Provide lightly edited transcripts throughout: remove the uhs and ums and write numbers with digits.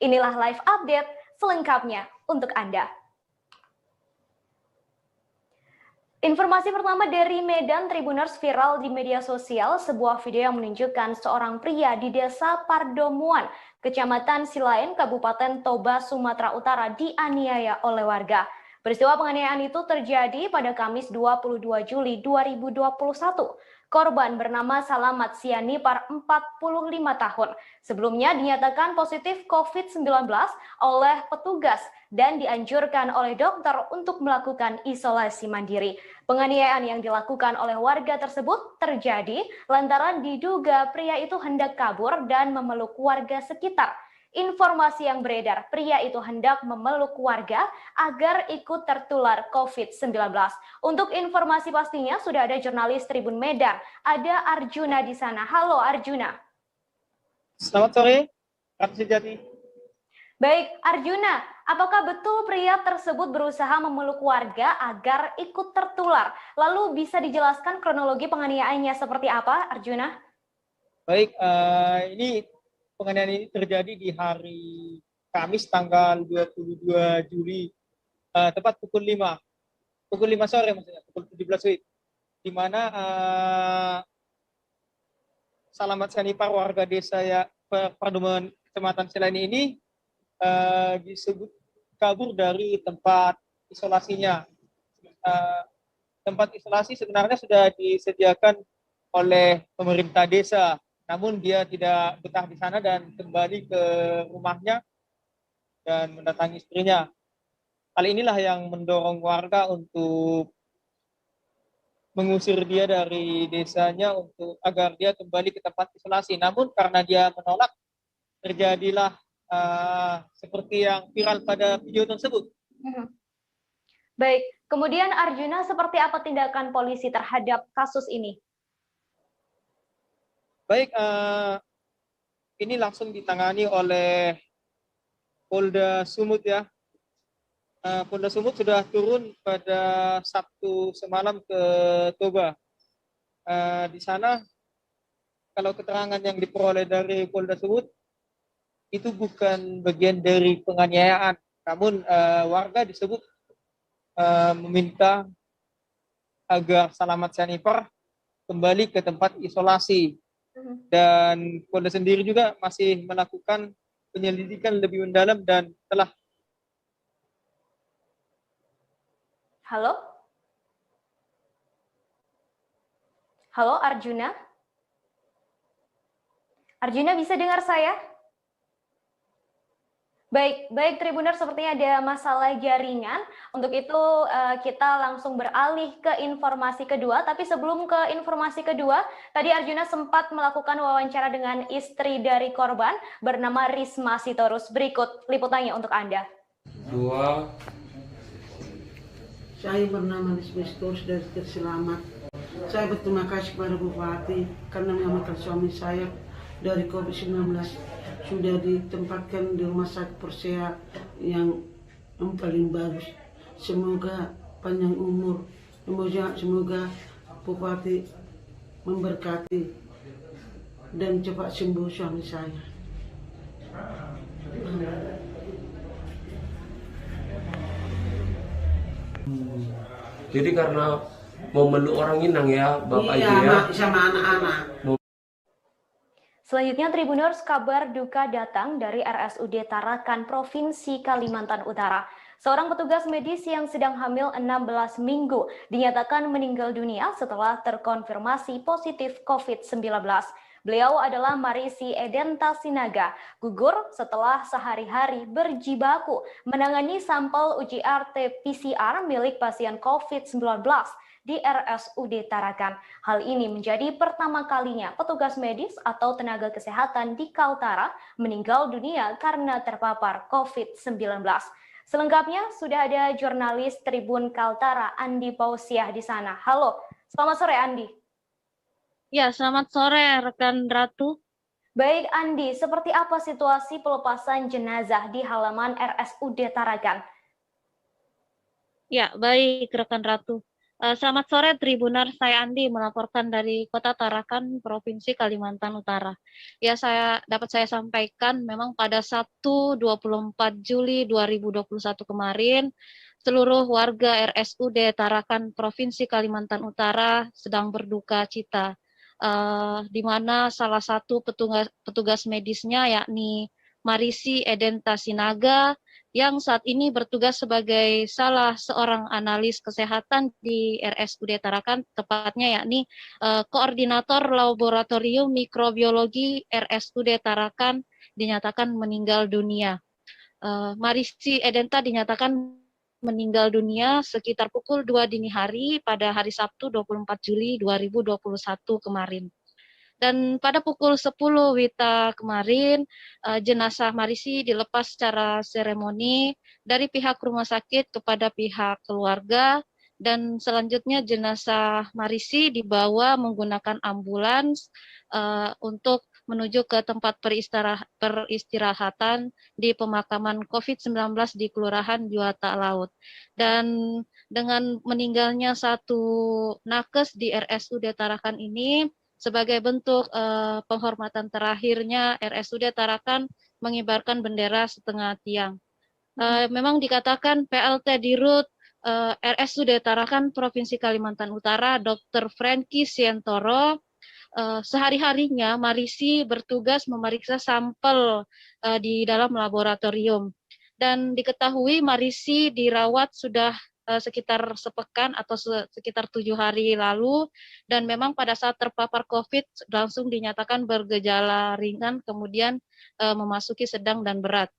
Inilah live update selengkapnya untuk Anda. Informasi pertama dari Medan, Tribuners, viral di media sosial sebuah video yang menunjukkan seorang pria di Desa Pardomuan, Kecamatan Silain, Kabupaten Toba, Sumatera Utara dianiaya oleh warga. Peristiwa penganiayaan itu terjadi pada Kamis 22 Juli 2021. Korban bernama Salamat Sianipar, 45 tahun. Sebelumnya dinyatakan positif COVID-19 oleh petugas dan dianjurkan oleh dokter untuk melakukan isolasi mandiri. Penganiayaan yang dilakukan oleh warga tersebut terjadi lantaran diduga pria itu hendak kabur dan memeluk warga sekitar. Informasi yang beredar, pria itu hendak memeluk warga agar ikut tertular COVID-19. Untuk informasi pastinya sudah ada jurnalis Tribun Medan, ada Arjuna di sana. Halo Arjuna. Selamat sore, Kak Sejati. Baik, Arjuna, apakah betul pria tersebut berusaha memeluk warga agar ikut tertular? Lalu bisa dijelaskan kronologi penganiayaannya seperti apa, Arjuna? Baik, ini penganiayaan ini terjadi di hari Kamis tanggal 22 Juli, tepat pukul 5 sore maksudnya, pukul 17 WIB, di mana Salamat Sianipar warga desa Pardomuan Kecamatan Silain ini disebut kabur dari tempat isolasinya. Tempat isolasi sebenarnya sudah disediakan oleh pemerintah desa, namun dia tidak betah di sana dan kembali ke rumahnya dan mendatangi istrinya. Hal inilah yang mendorong warga untuk mengusir dia dari desanya agar dia kembali ke tempat isolasi. Namun karena dia menolak, terjadilah seperti yang viral pada video tersebut. Baik, kemudian Arjuna, seperti apa tindakan polisi terhadap kasus ini? Baik, ini langsung ditangani oleh Polda Sumut ya. Polda Sumut sudah turun pada Sabtu semalam ke Toba. Di sana, kalau keterangan yang diperoleh dari Polda Sumut, itu bukan bagian dari penganiayaan. Namun warga disebut meminta agar Salamat Sianipar kembali ke tempat isolasi. Dan Polda sendiri juga masih melakukan penyelidikan lebih mendalam dan telah. Halo? Halo Arjuna? Arjuna bisa dengar saya? Baik Tribuner, sepertinya ada masalah jaringan. Untuk itu kita langsung beralih ke informasi kedua. Tapi sebelum ke informasi kedua, tadi Arjuna sempat melakukan wawancara dengan istri dari korban bernama Risma Sitorus. Berikut liputannya untuk Anda. Saya bernama Risma Sitorus dari Terselamat. Saya berterima kasih kepada Bupati karena menyelamatkan suami saya dari COVID-19. Sudah ditempatkan di rumah sakit Persea yang paling bagus. Semoga panjang umur, semoga Bupati memberkati dan cepat sembuh suami saya. Jadi karena mau meluk orang Inang ya, Bapak iya, Ibu ya? Sama anak-anak. Selanjutnya Tribuners, kabar duka datang dari RSUD Tarakan, Provinsi Kalimantan Utara. Seorang petugas medis yang sedang hamil 16 minggu dinyatakan meninggal dunia setelah terkonfirmasi positif COVID-19. Beliau adalah Marisi Edenta Sinaga, gugur setelah sehari-hari berjibaku menangani sampel uji RT-PCR milik pasien COVID-19 di RSUD Tarakan. Hal ini menjadi pertama kalinya petugas medis atau tenaga kesehatan di Kaltara meninggal dunia karena terpapar COVID-19. Selengkapnya sudah ada jurnalis Tribun Kaltara, Andi Pausiah di sana. Halo, selamat sore Andi. Ya, selamat sore rekan Ratu. Baik Andi, seperti apa situasi pelepasan jenazah di halaman RSUD Tarakan? Ya, baik rekan Ratu. Selamat sore Tribunar, saya Andi melaporkan dari Kota Tarakan, Provinsi Kalimantan Utara. Ya, dapat saya sampaikan memang pada Sabtu 24 Juli 2021 kemarin, seluruh warga RSUD Tarakan, Provinsi Kalimantan Utara sedang berduka cita. Di mana salah satu petugas medisnya yakni Marisi Edenta Sinaga yang saat ini bertugas sebagai salah seorang analis kesehatan di RSUD Tarakan, tepatnya yakni Koordinator Laboratorium Mikrobiologi RSUD Tarakan dinyatakan meninggal dunia. Marisi Edenta dinyatakan meninggal dunia sekitar pukul 2 dini hari pada hari Sabtu 24 Juli 2021 kemarin. Dan pada pukul 10 WITA kemarin, jenazah Marisi dilepas secara seremoni dari pihak rumah sakit kepada pihak keluarga, dan selanjutnya jenazah Marisi dibawa menggunakan ambulans untuk menuju ke tempat peristirahatan di pemakaman COVID-19 di Kelurahan Juwata Laut. Dan dengan meninggalnya satu nakes di RSUD Tarakan ini, sebagai bentuk penghormatan terakhirnya, RSUD Tarakan mengibarkan bendera setengah tiang. Memang dikatakan PLT Dirut RSUD Tarakan Provinsi Kalimantan Utara, Dr. Franky Sientoro, sehari-harinya Marisi bertugas memeriksa sampel di dalam laboratorium. Dan diketahui Marisi dirawat sudah sekitar sepekan atau sekitar 7 hari lalu, dan memang pada saat terpapar COVID langsung dinyatakan bergejala ringan, kemudian memasuki sedang dan berat.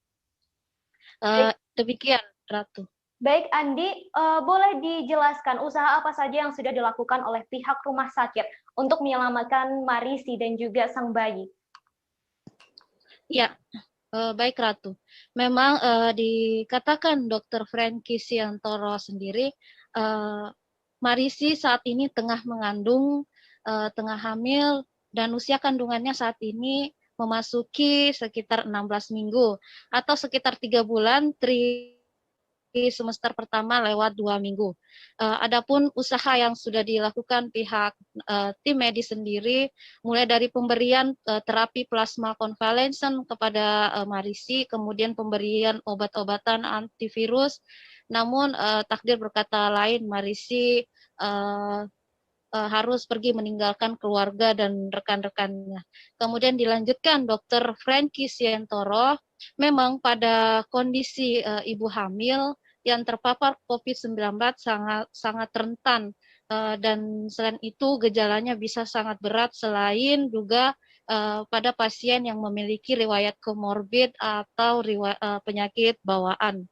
Demikian, Ratu. Baik Andi, boleh dijelaskan usaha apa saja yang sudah dilakukan oleh pihak rumah sakit untuk menyelamatkan Marisi dan juga sang bayi? Ya, baik Ratu. Memang dikatakan Dr. Franky Siantoro sendiri, Marisi saat ini tengah mengandung, tengah hamil, dan usia kandungannya saat ini memasuki sekitar 16 minggu atau sekitar 3 bulan semester pertama lewat 2 minggu. Adapun usaha yang sudah dilakukan pihak tim medis sendiri, mulai dari pemberian terapi plasma konvalesen kepada Marisi, kemudian pemberian obat-obatan antivirus. Namun takdir berkata lain, Marisi harus pergi meninggalkan keluarga dan rekan-rekannya. Kemudian dilanjutkan Dr. Franky Sientoro, memang pada kondisi ibu hamil yang terpapar COVID-19 sangat rentan, dan selain itu gejalanya bisa sangat berat, selain juga pada pasien yang memiliki riwayat komorbid atau penyakit bawaan.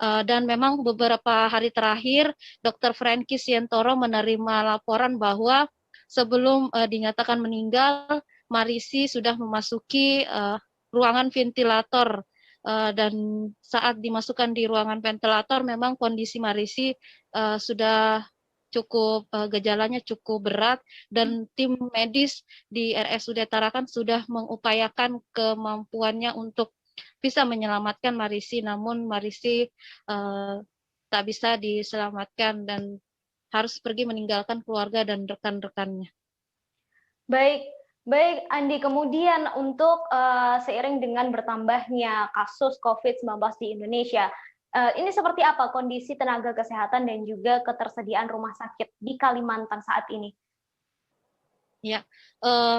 Dan memang beberapa hari terakhir Dr. Franky Sientoro menerima laporan bahwa sebelum dinyatakan meninggal, Marisi sudah memasuki ruangan ventilator, dan saat dimasukkan di ruangan ventilator memang kondisi Marisi sudah cukup gejalanya cukup berat, dan tim medis di RSUD Tarakan sudah mengupayakan kemampuannya untuk bisa menyelamatkan Marisi, namun Marisi tak bisa diselamatkan dan harus pergi meninggalkan keluarga dan rekan-rekannya. Baik, baik Andi. Kemudian untuk seiring dengan bertambahnya kasus COVID-19 di Indonesia, ini seperti apa kondisi tenaga kesehatan dan juga ketersediaan rumah sakit di Kalimantan saat ini? Ya,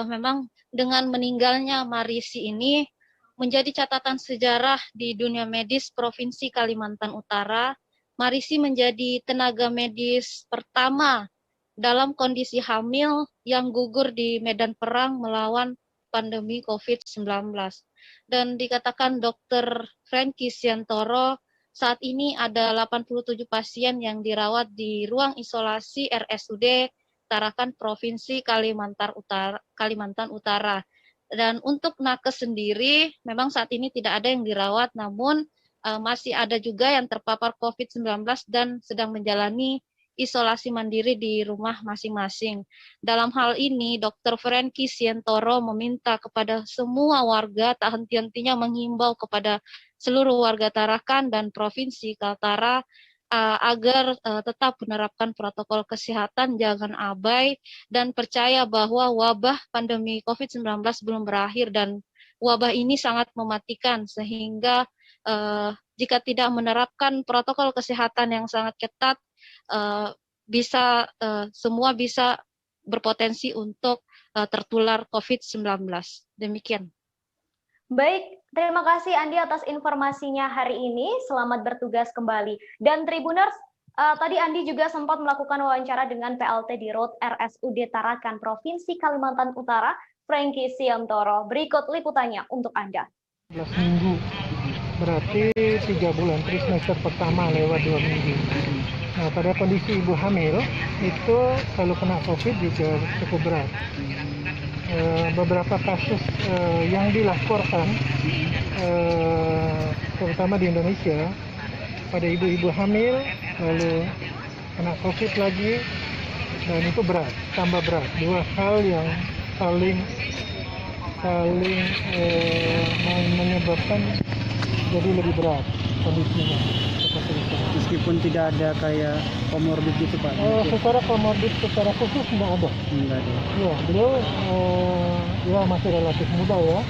memang dengan meninggalnya Marisi ini menjadi catatan sejarah di dunia medis Provinsi Kalimantan Utara. Marisi menjadi tenaga medis pertama dalam kondisi hamil yang gugur di medan perang melawan pandemi COVID-19. Dan dikatakan Dr. Franky Sientoro, saat ini ada 87 pasien yang dirawat di ruang isolasi RSUD Tarakan Provinsi Kalimantan Utara. Dan untuk nakes sendiri, memang saat ini tidak ada yang dirawat, namun masih ada juga yang terpapar COVID-19 dan sedang menjalani isolasi mandiri di rumah masing-masing. Dalam hal ini, Dr. Franky Sientoro meminta kepada semua warga tak henti-hentinya menghimbau kepada seluruh warga Tarakan dan Provinsi Kaltara agar tetap menerapkan protokol kesehatan, jangan abai, dan percaya bahwa wabah pandemi COVID-19 belum berakhir dan wabah ini sangat mematikan, sehingga jika tidak menerapkan protokol kesehatan yang sangat ketat, semua bisa berpotensi untuk tertular COVID-19. Demikian. Baik, terima kasih Andi atas informasinya hari ini. Selamat bertugas kembali. Dan Tribuners, tadi Andi juga sempat melakukan wawancara dengan PLT di Road RSUD Tarakan, Provinsi Kalimantan Utara, Franky Siamtoro. Berikut liputannya untuk Anda. 11 minggu, berarti 3 bulan, trimester pertama lewat 2 minggu. Nah, pada kondisi ibu hamil, itu kalau kena COVID juga cukup berat. Beberapa kasus yang dilaporkan, terutama di Indonesia, pada ibu-ibu hamil, lalu kena COVID lagi, dan itu berat, tambah berat. Dua hal yang saling menyebabkan jadi lebih berat kondisinya. Meskipun tidak ada kayak komorbid gitu Pak? Secara komorbid, secara khusus tidak ada. Enggak ada. Ya, beliau ya masih relatif muda ya.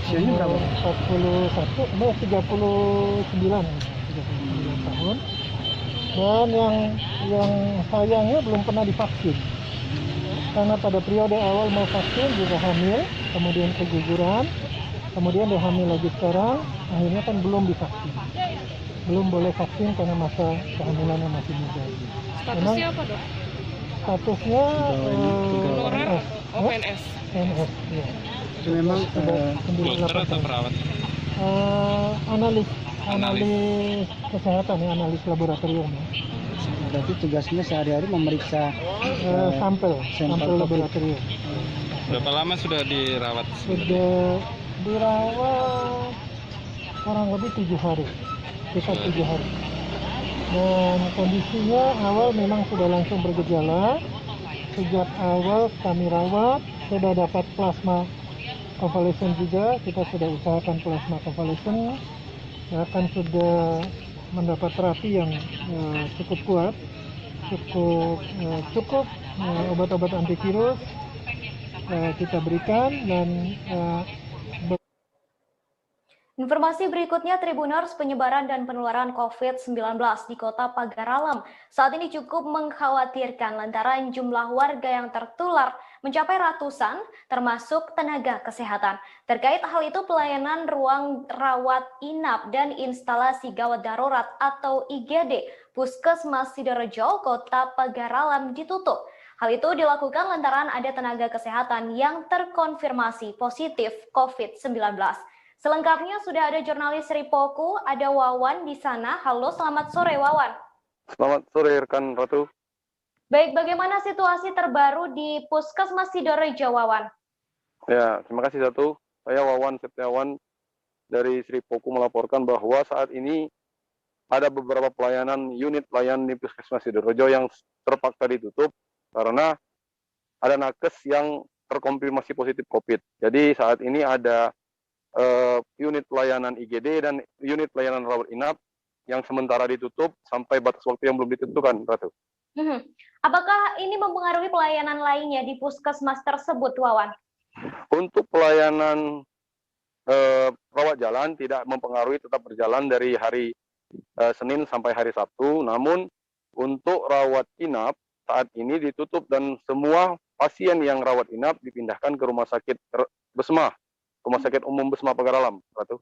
Usianya berapa? 39 tahun. Dan yang sayangnya belum pernah divaksin. Karena pada periode awal mau vaksin juga hamil, kemudian keguguran, kemudian dia hamil lagi sekarang, akhirnya kan belum divaksin. Belum boleh vaksin karena masa kehamilannya masih muda. Statusnya apa dok? Statusnya PNS. PNS, ya. Itu memang Dokter atau perawat? Analis kesehatan ya, analis laboratorium ya. berarti tugasnya sehari-hari memeriksa sampel laboratorium. Berapa lama sudah dirawat? Sudah dirawat kurang lebih 7 hari. Sekitar 7 hari. Dan kondisinya awal memang sudah langsung bergejala. Sejak awal kami rawat, sudah dapat plasma konvalesen juga. Kita sudah usahakan plasma konvalesen. Bahkan sudah mendapat terapi yang cukup kuat, cukup obat-obat antivirus kita berikan. Dan informasi berikutnya, Tribuners, penyebaran dan penularan COVID-19 di kota Pagar Alam saat ini cukup mengkhawatirkan lantaran jumlah warga yang tertular mencapai ratusan, termasuk tenaga kesehatan. Terkait hal itu, pelayanan ruang rawat inap dan instalasi gawat darurat atau IGD Puskesmas Sidorejo, kota Pagar Alam ditutup. Hal itu dilakukan lantaran ada tenaga kesehatan yang terkonfirmasi positif COVID-19. Selengkapnya sudah ada jurnalis Ripoku, ada Wawan di sana. Halo, selamat sore Wawan. Selamat sore rekan Ratu. Baik, bagaimana situasi terbaru di Puskesmas Sidorejo, Wawan? Ya, terima kasih Ratu. Saya Wawan Septiawan dari Ripoku melaporkan bahwa saat ini ada beberapa unit pelayanan di Puskesmas Sidorejo yang terpaksa ditutup karena ada nakes yang terkonfirmasi positif COVID. Jadi saat ini ada unit pelayanan IGD dan unit pelayanan rawat inap yang sementara ditutup sampai batas waktu yang belum ditentukan, Ratu. Apakah ini mempengaruhi pelayanan lainnya di puskesmas tersebut, Wawan? Untuk pelayanan rawat jalan tidak mempengaruhi, tetap berjalan dari hari Senin sampai hari Sabtu. Namun untuk rawat inap saat ini ditutup dan semua pasien yang rawat inap dipindahkan ke rumah sakit Besma. Rumah Sakit Umum Besma Pagar Alam, Ratu.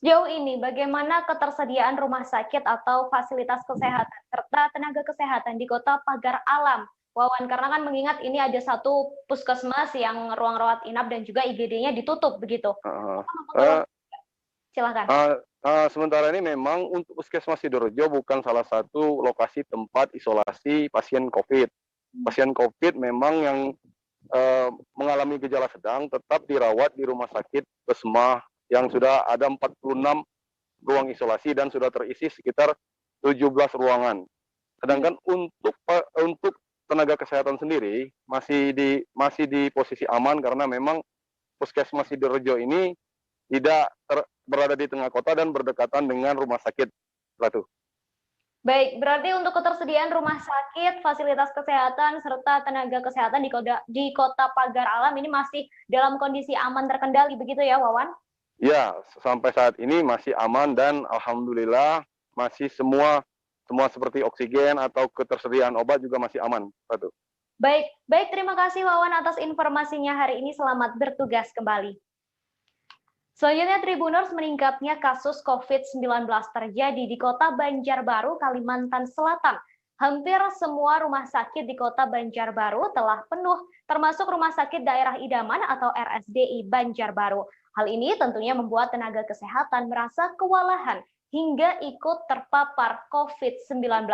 Sejauh ini, bagaimana ketersediaan rumah sakit atau fasilitas kesehatan serta tenaga kesehatan di kota Pagar Alam, Wawan? Karena kan mengingat ini ada satu puskesmas yang ruang rawat inap dan juga IGD-nya ditutup, begitu. Silakan. Sementara ini memang untuk Puskesmas Sidorejo bukan salah satu lokasi tempat isolasi pasien COVID. Pasien COVID memang yang mengalami gejala sedang tetap dirawat di rumah sakit Besma yang sudah ada 46 ruang isolasi dan sudah terisi sekitar 17 ruangan. Sedangkan untuk tenaga kesehatan sendiri masih di posisi aman karena memang Puskesmas Sidorejo ini tidak berada di tengah kota dan berdekatan dengan rumah sakit, Ratu. Baik, berarti untuk ketersediaan rumah sakit, fasilitas kesehatan, serta tenaga kesehatan di kota Pagar Alam ini masih dalam kondisi aman terkendali, begitu ya, Wawan? Ya, sampai saat ini masih aman dan alhamdulillah masih semua seperti oksigen atau ketersediaan obat juga masih aman, Ratu. Baik, terima kasih Wawan atas informasinya hari ini. Selamat bertugas kembali. Selanjutnya, Tribuners, meningkatnya kasus COVID-19 terjadi di kota Banjarbaru, Kalimantan Selatan. Hampir semua rumah sakit di kota Banjarbaru telah penuh, termasuk Rumah Sakit Daerah Idaman atau RSDI Banjarbaru. Hal ini tentunya membuat tenaga kesehatan merasa kewalahan hingga ikut terpapar COVID-19,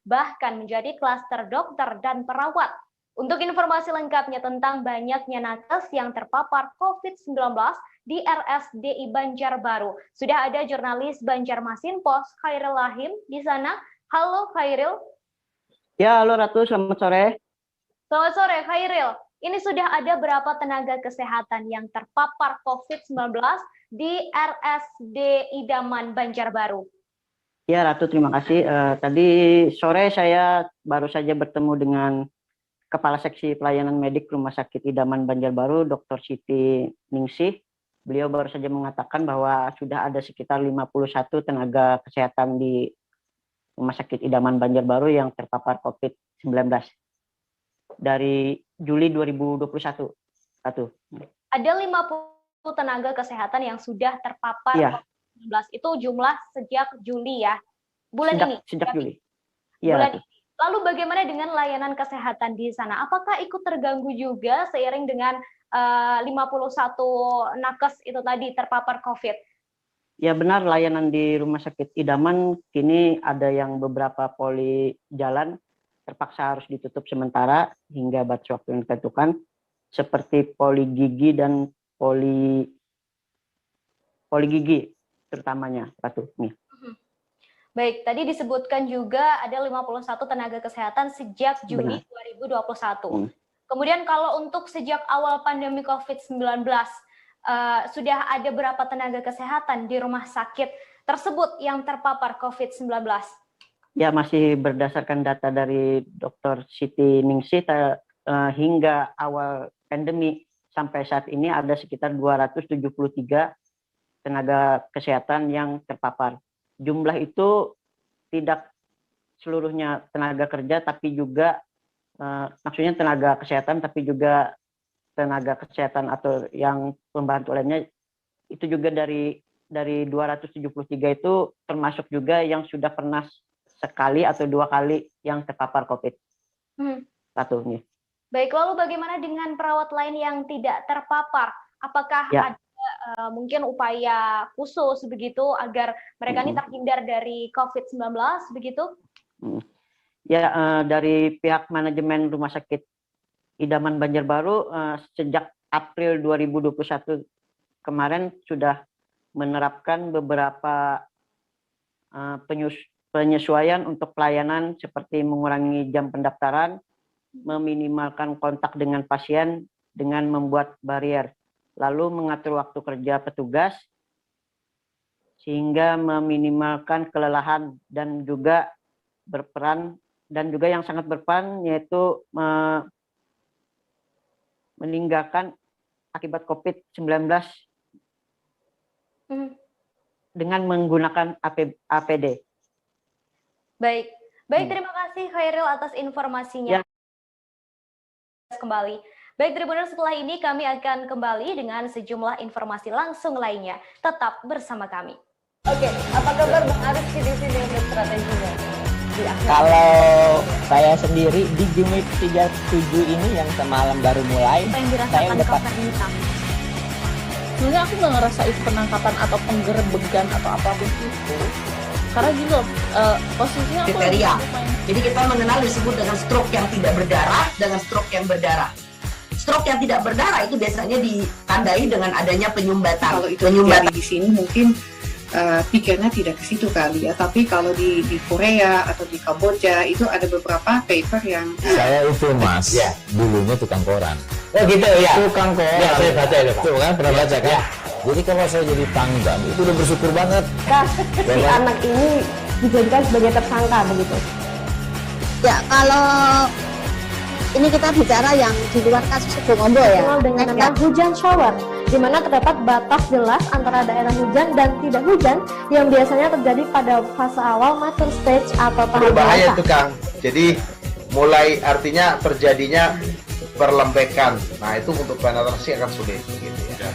bahkan menjadi klaster dokter dan perawat. Untuk informasi lengkapnya tentang banyaknya nakes yang terpapar COVID-19 di RSDI Banjarbaru, sudah ada jurnalis Banjarmasin Pos Khairil Lahim di sana. Halo Khairil. Ya, halo Ratu, selamat sore. Selamat sore Khairil. Ini sudah ada berapa tenaga kesehatan yang terpapar COVID-19 di RSD Idaman Banjarbaru? Ya Ratu, terima kasih. Tadi sore saya baru saja bertemu dengan Kepala Seksi Pelayanan Medik Rumah Sakit Idaman Banjarbaru, Dr. Siti Ningsih. Beliau baru saja mengatakan bahwa sudah ada sekitar 51 tenaga kesehatan di Rumah Sakit Idaman Banjarbaru yang terpapar COVID-19 dari Juli 2021. Ratu. Ada 50 tenaga kesehatan yang sudah terpapar COVID-19. Itu jumlah sejak Juli ya? Bulan ini? Sejak Juli. Ya, bulan ini. Lalu bagaimana dengan layanan kesehatan di sana? Apakah ikut terganggu juga seiring dengan 51 nakes itu tadi terpapar COVID? Ya benar, layanan di Rumah Sakit Idaman kini ada yang beberapa poli jalan terpaksa harus ditutup sementara hingga batas waktu yang ditentukan, seperti poli gigi dan poli gigi terutamanya, Ratu. Nih. Baik, tadi disebutkan juga ada 51 tenaga kesehatan sejak Juli 2021. Kemudian kalau untuk sejak awal pandemi COVID-19, sudah ada berapa tenaga kesehatan di rumah sakit tersebut yang terpapar COVID-19? Ya, masih berdasarkan data dari Dr. Siti Ningsih, hingga awal pandemi sampai saat ini ada sekitar 273 tenaga kesehatan yang terpapar. Jumlah itu tidak seluruhnya tenaga kerja, tapi juga maksudnya tenaga kesehatan, tapi juga tenaga kesehatan atau yang pembantu lainnya itu juga dari 273 itu termasuk juga yang sudah pernah sekali atau 2 kali yang terpapar COVID. Satunya. Baik, lalu bagaimana dengan perawat lain yang tidak terpapar? Apakah ada mungkin upaya khusus begitu agar mereka ini terhindar dari COVID-19 begitu? Ya, dari pihak manajemen Rumah Sakit Idaman Banjarbaru sejak April 2021 kemarin sudah menerapkan beberapa penyesuaian untuk pelayanan seperti mengurangi jam pendaftaran, meminimalkan kontak dengan pasien dengan membuat barier, lalu mengatur waktu kerja petugas sehingga meminimalkan kelelahan dan juga yang sangat berperan yaitu meninggalkan akibat COVID-19 dengan menggunakan APD. Baik, terima kasih Khairil atas informasinya. Kembali. Baik, Tribuners, setelah ini kami akan kembali dengan sejumlah informasi langsung lainnya. Tetap bersama kami. Oke, apa kabar Bang Aris di sini untuk strateginya? Kalau saya sendiri di Game Week 37 ini yang semalam baru mulai, saya udah sebenarnya aku nggak ngerasa itu penangkapan atau penggerebegan atau apapun itu, karena gini loh, posisinya aku kriteria. Jadi kita mengenal disebut dengan stroke yang tidak berdarah dengan stroke yang berdarah. Stroke yang tidak berdarah itu biasanya ditandai dengan adanya penyumbatan. Kalau itu penyumbatan di sini mungkin pikirnya tidak ke situ kali ya, tapi kalau di Korea atau di Kamboja itu ada beberapa paper yang saya itu mas dulunya tukang koran. Oh gitu ya, tukang koran ya, saya baca ya, Pak. Tuh kan pernah baca kan ya. Jadi kalau saya jadi pangdam itu udah bersyukur banget si anak ini dijadikan sebagai tersangka begitu? Ya, kalau ini kita bicara yang di luar kasus Sebongombo ya. Dengan nama hujan shower, di mana terdapat batas jelas antara daerah hujan dan tidak hujan yang biasanya terjadi pada fase awal mature stage atau tahap berbahaya dewasa. itu Kang. Jadi mulai artinya terjadinya perlembekan. Nah itu untuk penetrasi akan sulit gitu ya.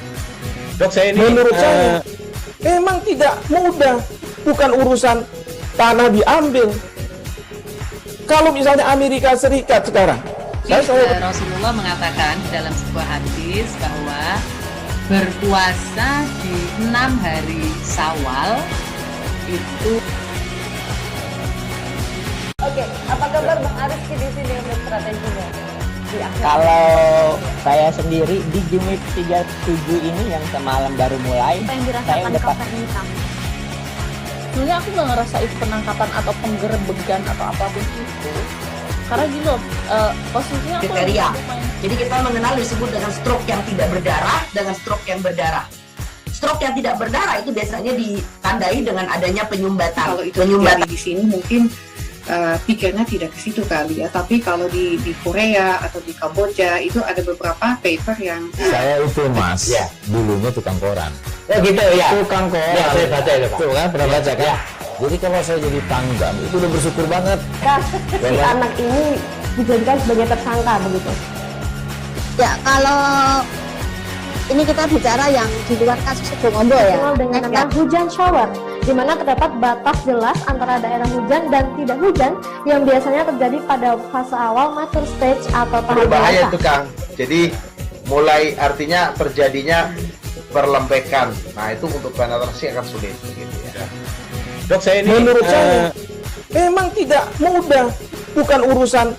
Dok, saya ini menurut saya memang tidak mudah, bukan urusan tanah diambil. Kalau misalnya Amerika Serikat sekarang, Rasulullah mengatakan dalam sebuah hadis bahwa berpuasa di 6 hari Syawal itu. Oke, apa kabar Bang Ariski di sini untuk strateginya? Kalau saya sendiri di Jumit 37 ini yang semalam baru mulai, Apa yang saya dirasakan udah Kak Fernita? Sebenarnya aku nggak ngerasa itu penangkapan atau penggerebegan atau apapun itu. Karena gini loh, posisinya aku kriteria. Jadi kita mengenal disebut dengan stroke yang tidak berdarah dengan stroke yang berdarah. Stroke yang tidak berdarah itu biasanya ditandai dengan adanya penyumbatan. Kalau itu terjadi di sini mungkin pikirnya tidak ke situ kali ya. Tapi kalau di Korea atau di Kamboja itu ada beberapa paper yang Saya itu Mas, dulunya tukang koran. Oh gitu ya. Tukang koran. Ya, saya baca itu Pak. Tuh kan, pernah baca kan? Ya. Jadi kalau saya jadi tanggam, itu udah bersyukur banget. Si anak ini dijadikan sebagai tersangka begitu? Ya, kalau ini kita bicara yang di luar kasus Sebongombo ya. Dengan nama hujan shower, di mana terdapat batas jelas antara daerah hujan dan tidak hujan yang biasanya terjadi pada fase awal mature stage atau tahap berbahaya dewasa. itu Kang. Jadi mulai artinya terjadinya perlembekan. Nah itu untuk penetrasi akan sulit gitu ya. Dok, saya ini menurut saya memang tidak mudah, bukan urusan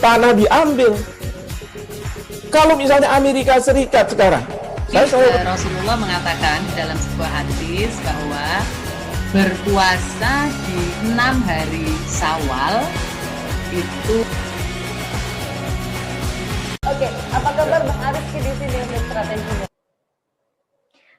tanah diambil. Kalau misalnya Amerika Serikat sekarang, Rasulullah mengatakan dalam sebuah hadis bahwa berpuasa di 6 hari Syawal itu. Oke, apa kabar Bang Ariski di sini untuk strateginya?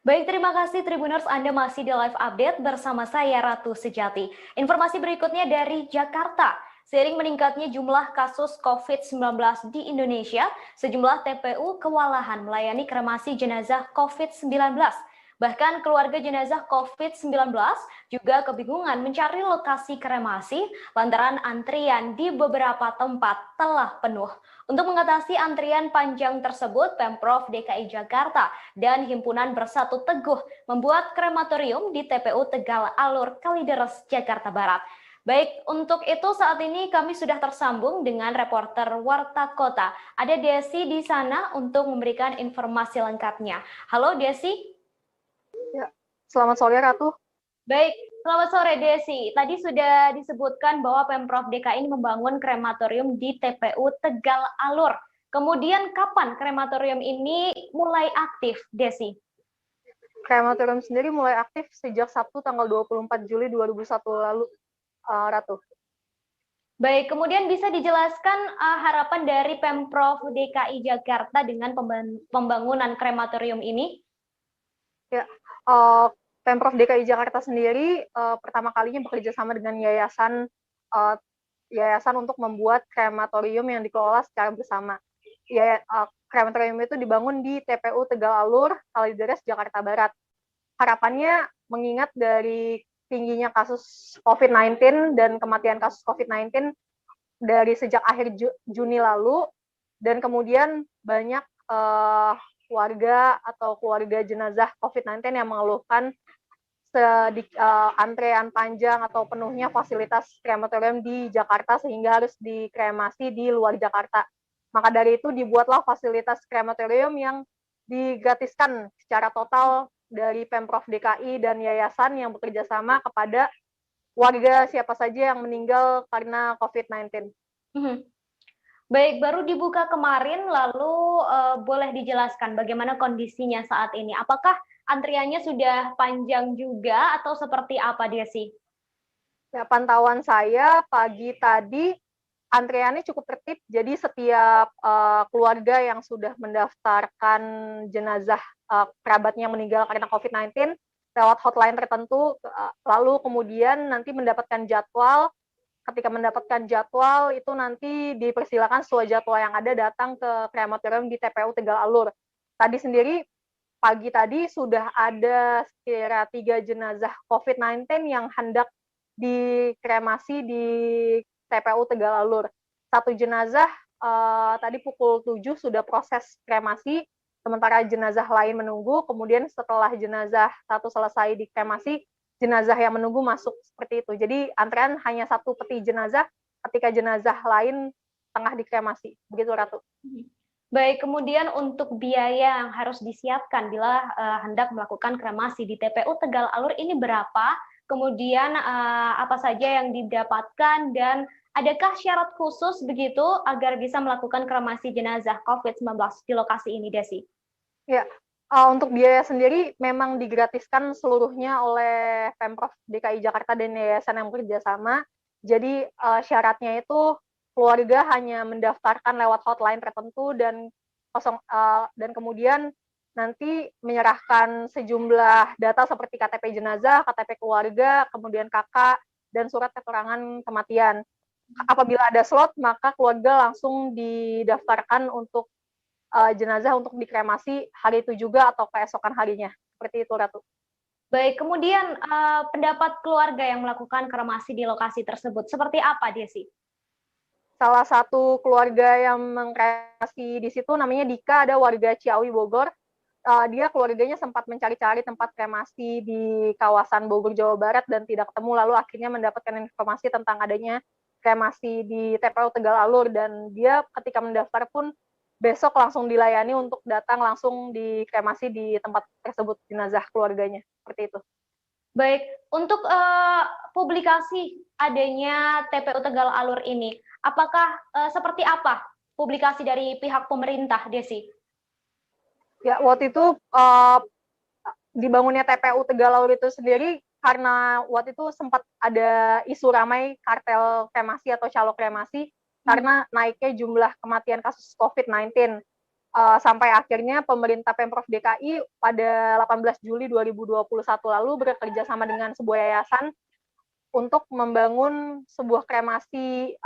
Baik, terima kasih Tribuners, Anda masih di live update bersama saya Ratu Sejati. Informasi berikutnya dari Jakarta. Seiring meningkatnya jumlah kasus COVID-19 di Indonesia, sejumlah TPU kewalahan melayani kremasi jenazah COVID-19. Bahkan keluarga jenazah COVID-19 juga kebingungan mencari lokasi kremasi lantaran antrian di beberapa tempat telah penuh. Untuk mengatasi antrian panjang tersebut, Pemprov DKI Jakarta dan Himpunan Bersatu Teguh membuat krematorium di TPU Tegal Alur, Kalideres, Jakarta Barat. Baik, untuk itu saat ini kami sudah tersambung dengan reporter Warta Kota. Ada Desi di sana untuk memberikan informasi lengkapnya. Halo Desi. Ya, selamat sore Ratu. Baik, selamat sore Desi. Tadi sudah disebutkan bahwa Pemprov DKI ini membangun krematorium di TPU Tegal Alur. Kemudian kapan krematorium ini mulai aktif, Desi? Krematorium sendiri mulai aktif sejak Sabtu tanggal 24 Juli 2021 lalu, Ratu. Baik, kemudian bisa dijelaskan harapan dari Pemprov DKI Jakarta dengan pembangunan krematorium ini? Ya, Pemprov DKI Jakarta sendiri pertama kalinya bekerja sama dengan yayasan untuk membuat krematorium yang dikelola secara bersama. Krematorium itu dibangun di TPU Tegal Alur, Kalideres, Jakarta Barat. Harapannya mengingat dari tingginya kasus COVID-19 dan kematian kasus COVID-19 dari sejak akhir Juni lalu, dan kemudian banyak warga atau keluarga jenazah COVID-19 yang mengeluhkan antrean panjang atau penuhnya fasilitas krematorium di Jakarta sehingga harus dikremasi di luar Jakarta. Maka dari itu dibuatlah fasilitas krematorium yang digratiskan secara total dari Pemprov DKI dan yayasan yang bekerja sama kepada warga siapa saja yang meninggal karena COVID-19. Baik, baru dibuka kemarin, lalu boleh dijelaskan bagaimana kondisinya saat ini? Apakah antriannya sudah panjang juga atau seperti apa, Desi? Ya, pantauan saya pagi tadi antriannya cukup tertib, jadi setiap keluarga yang sudah mendaftarkan jenazah kerabatnya yang meninggal karena COVID-19 lewat hotline tertentu, lalu kemudian nanti mendapatkan jadwal. Ketika mendapatkan jadwal itu nanti dipersilakan sesuai jadwal yang ada datang ke krematorium di TPU Tegal Alur. Tadi sendiri pagi tadi sudah ada sekira 3 jenazah COVID-19 yang hendak dikremasi di TPU Tegal Alur. 1 jenazah tadi pukul 7 sudah proses kremasi, sementara jenazah lain menunggu. Kemudian setelah jenazah 1 selesai dikremasi, jenazah yang menunggu masuk, seperti itu. Jadi antrean hanya 1 peti jenazah ketika jenazah lain tengah dikremasi. Begitu, Ratu. Baik, kemudian untuk biaya yang harus disiapkan bila hendak melakukan kremasi di TPU Tegal Alur ini berapa? Kemudian apa saja yang didapatkan dan adakah syarat khusus begitu agar bisa melakukan kremasi jenazah COVID-19 di lokasi ini, Desi? Ya, untuk biaya sendiri memang digratiskan seluruhnya oleh Pemprov DKI Jakarta dan yayasan yang bekerja sama. Jadi syaratnya itu keluarga hanya mendaftarkan lewat hotline tertentu dan kemudian nanti menyerahkan sejumlah data seperti KTP jenazah, KTP keluarga, kemudian KK, dan surat keterangan kematian. Apabila ada slot, maka keluarga langsung didaftarkan untuk jenazah untuk dikremasi hari itu juga atau keesokan harinya. Seperti itu, Ratu. Baik, kemudian pendapat keluarga yang melakukan kremasi di lokasi tersebut, seperti apa, Desi? Salah satu keluarga yang mengkremasi di situ namanya Dika, ada warga Ciawi, Bogor. Dia keluarganya sempat mencari-cari tempat kremasi di kawasan Bogor, Jawa Barat dan tidak ketemu, lalu akhirnya mendapatkan informasi tentang adanya kremasi di TPU Tegal Alur, dan dia ketika mendaftar pun besok langsung dilayani untuk datang langsung dikremasi di tempat tersebut jenazah keluarganya, seperti itu. Baik, untuk publikasi adanya TPU Tegal Alur ini, apakah seperti apa publikasi dari pihak pemerintah, Desi? Ya, waktu itu dibangunnya TPU Tegal Alur itu sendiri karena waktu itu sempat ada isu ramai kartel kremasi atau calo kremasi karena naiknya jumlah kematian kasus COVID-19. Sampai akhirnya pemerintah Pemprov DKI pada 18 Juli 2021 lalu bekerja sama dengan sebuah yayasan untuk membangun sebuah kremasi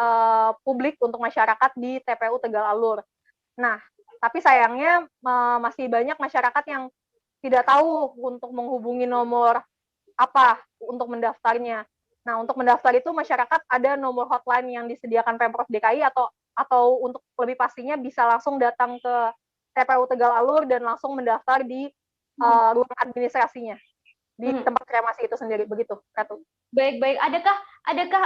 publik untuk masyarakat di TPU Tegal Alur. Nah, tapi sayangnya masih banyak masyarakat yang tidak tahu untuk menghubungi nomor apa untuk mendaftarnya. Nah, untuk mendaftar itu masyarakat ada nomor hotline yang disediakan Pemprov DKI atau untuk lebih pastinya bisa langsung datang ke TPU Tegal Alur dan langsung mendaftar di ruang administrasinya di tempat kremasi itu sendiri, begitu, Ratu. Baik. Adakah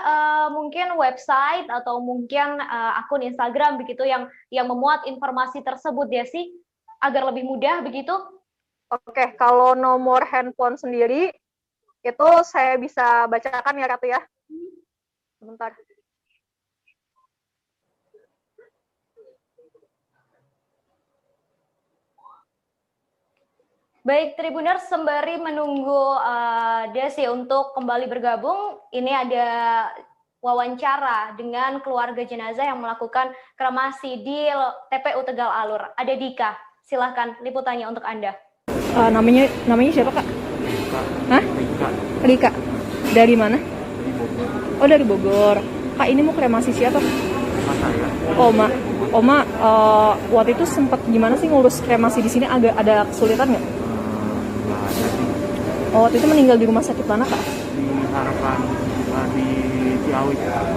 mungkin website atau mungkin akun Instagram begitu yang memuat informasi tersebut, Desi, agar lebih mudah begitu? Oke, kalau nomor handphone sendiri itu saya bisa bacakan ya, Ratu ya. Sebentar. Baik, Tribuners, sembari menunggu Desi untuk kembali bergabung, ini ada wawancara dengan keluarga jenazah yang melakukan kremasi di TPU Tegal Alur. Ada Dika, silahkan liputannya untuk Anda. Namanya siapa, Kak? Hah? Rika. Dari mana? Oh, dari Bogor. Kak, ini mau kremasi siapa? Oma, waktu itu sempat gimana sih ngurus kremasi di sini? Agak ada kesulitan nggak? Oh, waktu itu meninggal di rumah sakit mana, Kak? Di Harapan, di Ciawi.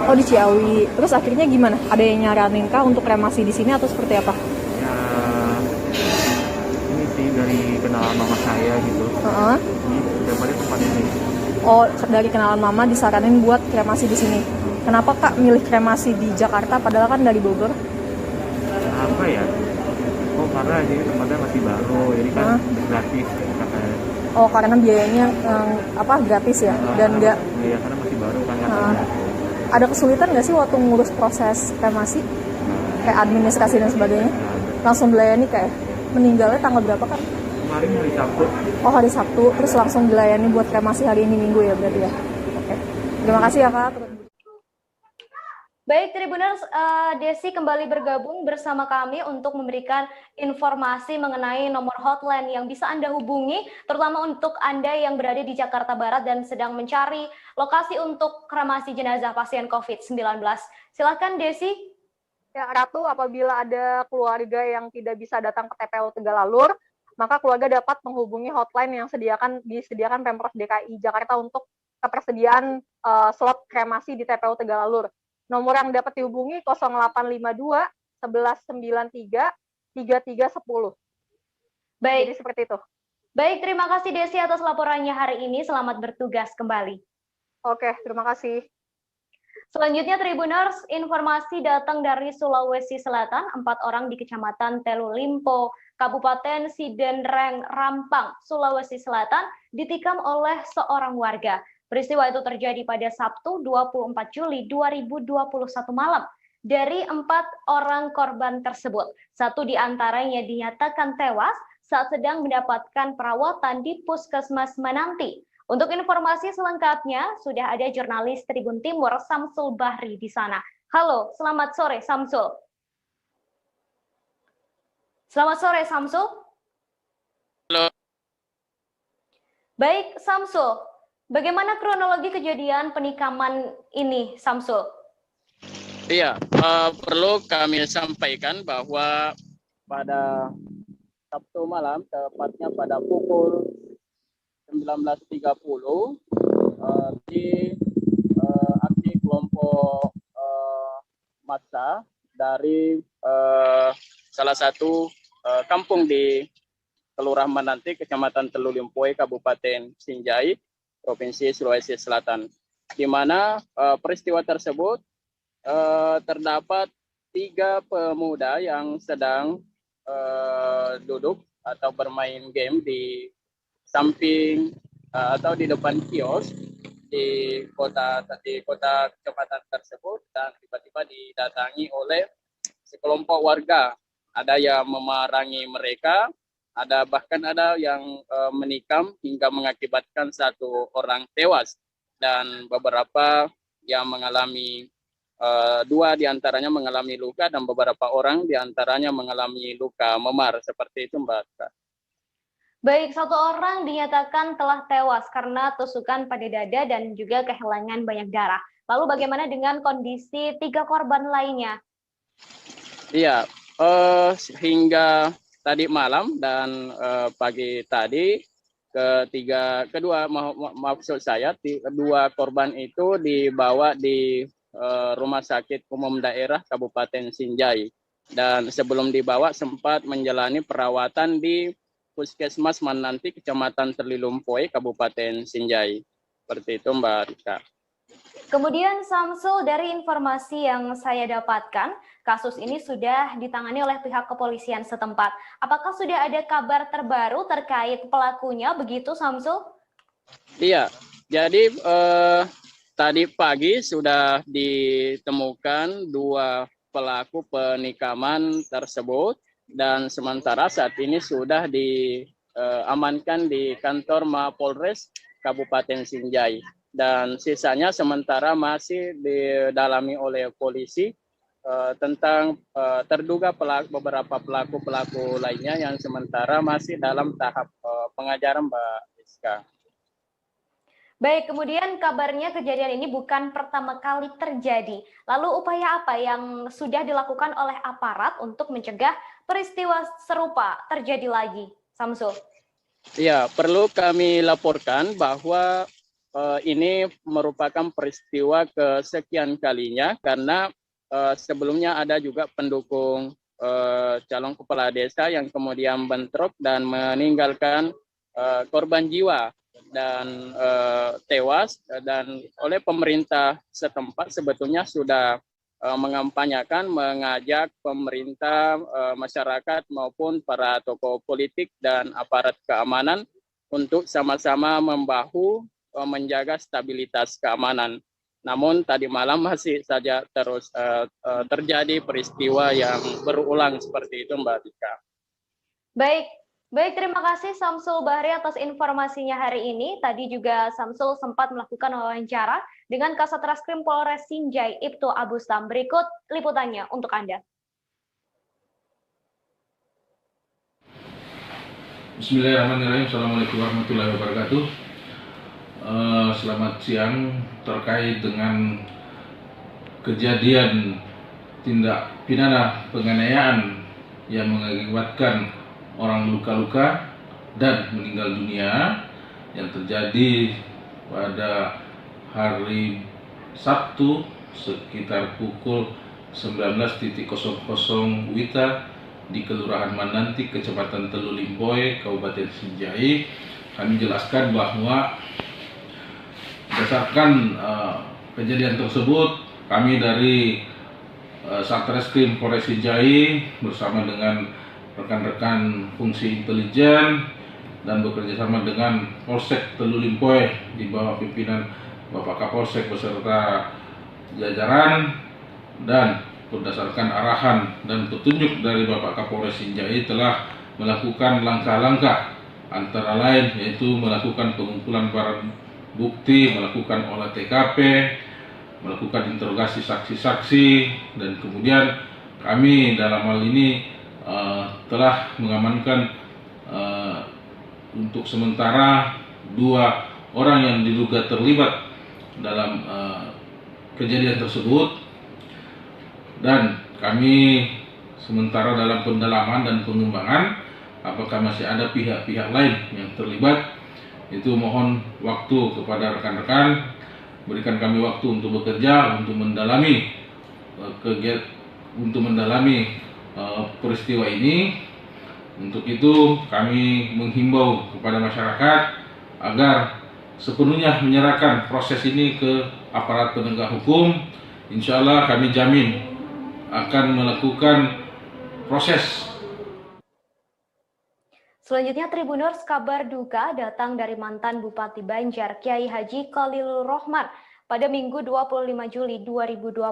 Oh, di Ciawi. Terus akhirnya gimana? Ada yang nyaranin Kak untuk kremasi di sini atau seperti apa? Ya, ini sih dari kenalan mama saya gitu. Ini daripada tempat ini. Oh, dari kenalan mama disaranin buat kremasi di sini. Kenapa Kak milih kremasi di Jakarta padahal kan dari Bogor? Apa ya? Oh, karena ini tempatnya masih baru, jadi kan gratis katanya. Oh, karena biayanya gratis ya, dan nggak. Iya, karena masih baru kan katanya. Ada kesulitan nggak sih waktu ngurus proses kremasi, kayak administrasi dan sebagainya? Langsung dilayani kayak meninggalnya tanggal berapa Kak? Kemarin hari Sabtu. Oh, hari Sabtu, terus langsung dilayani buat kremasi hari ini Minggu ya berarti ya. Oke, terima kasih ya Kak. Baik, Tribuners, Desi kembali bergabung bersama kami untuk memberikan informasi mengenai nomor hotline yang bisa Anda hubungi, terutama untuk Anda yang berada di Jakarta Barat dan sedang mencari lokasi untuk kremasi jenazah pasien COVID-19. Silakan, Desi. Ya, Ratu, apabila ada keluarga yang tidak bisa datang ke TPU Tegalalur, maka keluarga dapat menghubungi hotline yang disediakan Pemprov DKI Jakarta untuk ketersediaan slot kremasi di TPU Tegalalur. Nomor yang dapat dihubungi 0852 1193 3310. Baik. Jadi seperti itu. Baik, terima kasih Desi atas laporannya hari ini. Selamat bertugas kembali. Oke, terima kasih. Selanjutnya Tribuners, informasi datang dari Sulawesi Selatan. 4 orang di Kecamatan Telu Limpo, Kabupaten Sidenreng, Rampang, Sulawesi Selatan ditikam oleh seorang warga. Peristiwa itu terjadi pada Sabtu 24 Juli 2021 malam. Dari 4 orang korban tersebut, 1 diantaranya dinyatakan tewas saat sedang mendapatkan perawatan di Puskesmas Menanti. Untuk informasi selengkapnya, sudah ada jurnalis Tribun Timur Samsul Bahri di sana. Halo, selamat sore Samsul. Selamat sore Samsul. Halo. Baik Samsul, bagaimana kronologi kejadian penikaman ini, Samsul? Iya, perlu kami sampaikan bahwa pada Sabtu malam, tepatnya pada pukul 19.30, di aksi kelompok massa dari salah satu kampung di Kelurahan Menanti, Kecamatan Telu Limpo, Kabupaten Sinjai, Provinsi Sulawesi Selatan, di mana peristiwa tersebut terdapat 3 pemuda yang sedang duduk atau bermain game di samping atau di depan kios di kota kecamatan tersebut, dan tiba-tiba didatangi oleh sekelompok warga. Ada yang memarangi mereka, bahkan ada yang menikam hingga mengakibatkan 1 orang tewas, dan beberapa yang mengalami 2 diantaranya mengalami luka, dan beberapa orang diantaranya mengalami luka memar. Seperti itu, Mbak. Baik, 1 orang dinyatakan telah tewas karena tusukan pada dada dan juga kehilangan banyak darah. Lalu bagaimana dengan kondisi 3 korban lainnya? Iya, hingga tadi malam dan pagi tadi, kedua korban itu dibawa di Rumah Sakit Umum Daerah Kabupaten Sinjai, dan sebelum dibawa sempat menjalani perawatan di Puskesmas Menanti, Kecamatan Telu Limpo, Kabupaten Sinjai. Seperti itu, Mbak Rika. Kemudian Samsul, dari informasi yang saya dapatkan, kasus ini sudah ditangani oleh pihak kepolisian setempat. Apakah sudah ada kabar terbaru terkait pelakunya, begitu Samsul? Iya, jadi tadi pagi sudah ditemukan 2 pelaku penikaman tersebut, dan sementara saat ini sudah diamankan di kantor Mapolres Kabupaten Sinjai, dan sisanya sementara masih didalami oleh polisi tentang terduga beberapa pelaku lainnya yang sementara masih dalam tahap pengajaran, Mbak Rizka. Baik, kemudian kabarnya kejadian ini bukan pertama kali terjadi. Lalu upaya apa yang sudah dilakukan oleh aparat untuk mencegah peristiwa serupa terjadi lagi, Samsul? Ya, perlu kami laporkan bahwa ini merupakan peristiwa kesekian kalinya, karena sebelumnya ada juga pendukung calon kepala desa yang kemudian bentrok dan meninggalkan korban jiwa dan tewas, dan oleh pemerintah setempat sebetulnya sudah mengampanyakan, mengajak pemerintah, masyarakat maupun para tokoh politik dan aparat keamanan untuk sama-sama membahu menjaga stabilitas keamanan. Namun tadi malam masih saja terus terjadi peristiwa yang berulang seperti itu, Mbak Tika. Baik, Baik, terima kasih Samsul Bahri atas informasinya hari ini. Tadi juga Samsul sempat melakukan wawancara dengan Kasat Reskrim Polres Sinjai, Ibtu Abustam. Berikut liputannya untuk Anda. Bismillahirrahmanirrahim. Assalamualaikum warahmatullahi wabarakatuh. Selamat siang. Terkait dengan kejadian tindak pidana penganiayaan yang mengakibatkan orang luka-luka dan meninggal dunia yang terjadi pada hari Sabtu sekitar pukul 19.00 WITA di Kelurahan Mananti, Kecamatan Telu Limpoe, Kabupaten Sinjai. Kami jelaskan bahwa berdasarkan kejadian tersebut, kami dari Satreskrim Polres Sinjai bersama dengan rekan-rekan fungsi intelijen dan bekerjasama dengan Polsek Telu Limpoe di bawah pimpinan Bapak Kapolsek beserta jajaran, dan berdasarkan arahan dan petunjuk dari Bapak Kapolres Sinjai telah melakukan langkah-langkah antara lain yaitu melakukan pengumpulan barang bukti, melakukan olah TKP, melakukan interogasi saksi-saksi, dan kemudian kami dalam hal ini telah mengamankan untuk sementara 2 orang yang diduga terlibat dalam kejadian tersebut, dan kami sementara dalam pendalaman dan pengembangan apakah masih ada pihak-pihak lain yang terlibat. Itu mohon waktu kepada rekan-rekan, berikan kami waktu untuk bekerja, untuk mendalami peristiwa ini. Untuk itu kami menghimbau kepada masyarakat agar sepenuhnya menyerahkan proses ini ke aparat penegak hukum. Insya Allah kami jamin akan melakukan proses. Selanjutnya Tribuners, kabar duka datang dari mantan Bupati Banjar Kiai Haji Khalilur Rahman pada Minggu 25 Juli 2021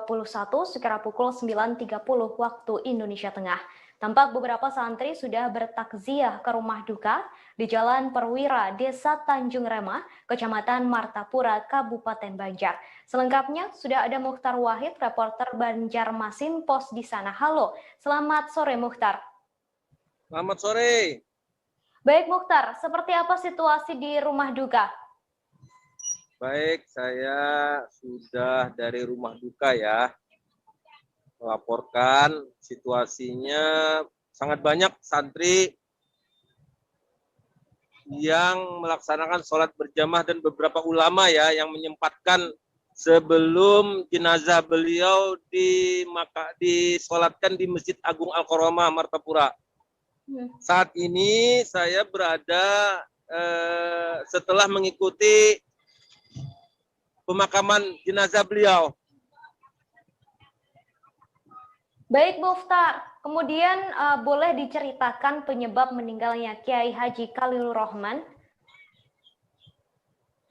sekira pukul 9.30 waktu Indonesia Tengah. Tampak beberapa santri sudah bertakziah ke rumah duka di Jalan Perwira, Desa Tanjung Remah, Kecamatan Martapura, Kabupaten Banjar. Selengkapnya sudah ada Mukhtar Wahid, reporter Banjarmasin Pos di sana. Halo, selamat sore Mukhtar. Selamat sore. Baik Mukhtar, seperti apa situasi di rumah duka? Baik, saya sudah dari rumah duka ya, melaporkan situasinya sangat banyak santri yang melaksanakan sholat berjamaah dan beberapa ulama ya yang menyempatkan sebelum jenazah beliau disolatkan di Masjid Agung Al-Karomah Martapura. Saat ini saya berada setelah mengikuti pemakaman jenazah beliau. Baik Mukhtar, kemudian boleh diceritakan penyebab meninggalnya Kiai Haji Khalilur Rahman?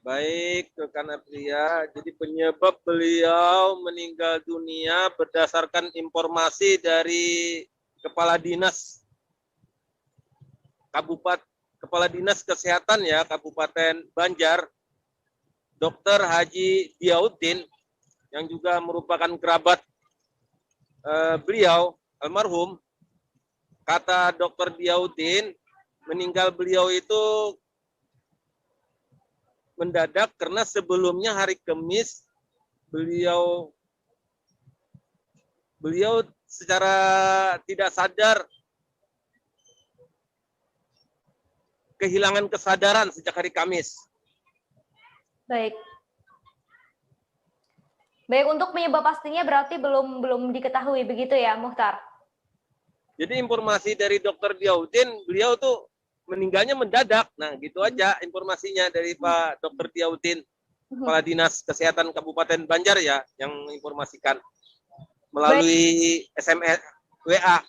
Baik, rekan Aprilia, jadi penyebab beliau meninggal dunia berdasarkan informasi dari Kepala Dinas Kesehatan ya Kabupaten Banjar, Dr. Haji Diauddin, yang juga merupakan kerabat beliau almarhum. Kata Dr. Diauddin, meninggal beliau itu mendadak karena sebelumnya hari Kamis beliau secara tidak sadar kehilangan kesadaran sejak hari Kamis. Baik. Baik, untuk penyebab pastinya berarti belum diketahui begitu ya, Mukhtar? Jadi informasi dari Dr. Diauddin, beliau tuh meninggalnya mendadak. Nah, gitu aja informasinya dari Pak Dr. Diauddin, Kepala Dinas Kesehatan Kabupaten Banjar ya, yang menginformasikan melalui SMS, WA.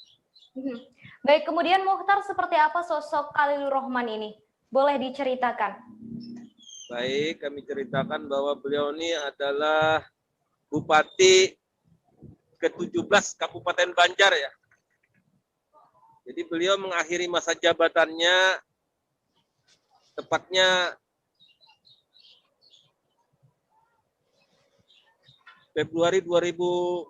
Baik, kemudian Mukhtar, seperti apa sosok Khalilur Rahman ini? Boleh diceritakan? Baik, kami ceritakan bahwa beliau ini adalah Bupati ke-17 Kabupaten Banjar ya. Jadi beliau mengakhiri masa jabatannya tepatnya Februari 2021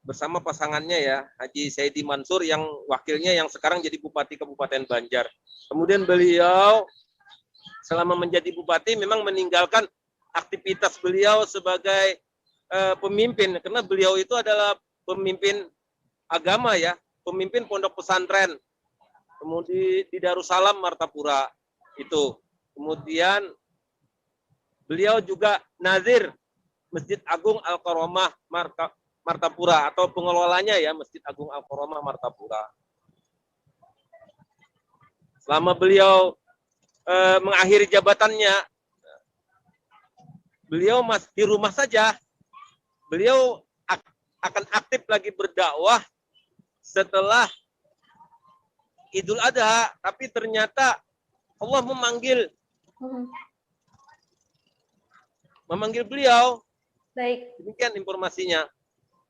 bersama pasangannya ya, Haji Saidi Mansur yang wakilnya yang sekarang jadi Bupati Kabupaten Banjar. Kemudian beliau selama menjadi bupati memang meninggalkan aktivitas beliau sebagai pemimpin, karena beliau itu adalah pemimpin agama ya, pemimpin pondok pesantren, kemudian di Darussalam Martapura itu. Kemudian beliau juga nazir Masjid Agung Al-Karomah Martapura atau pengelolanya ya Masjid Agung Al-Karomah Martapura. Selama beliau mengakhiri jabatannya, beliau di rumah saja. Beliau akan aktif lagi berdakwah setelah Idul Adha, tapi ternyata Allah memanggil beliau. Baik. Demikian informasinya.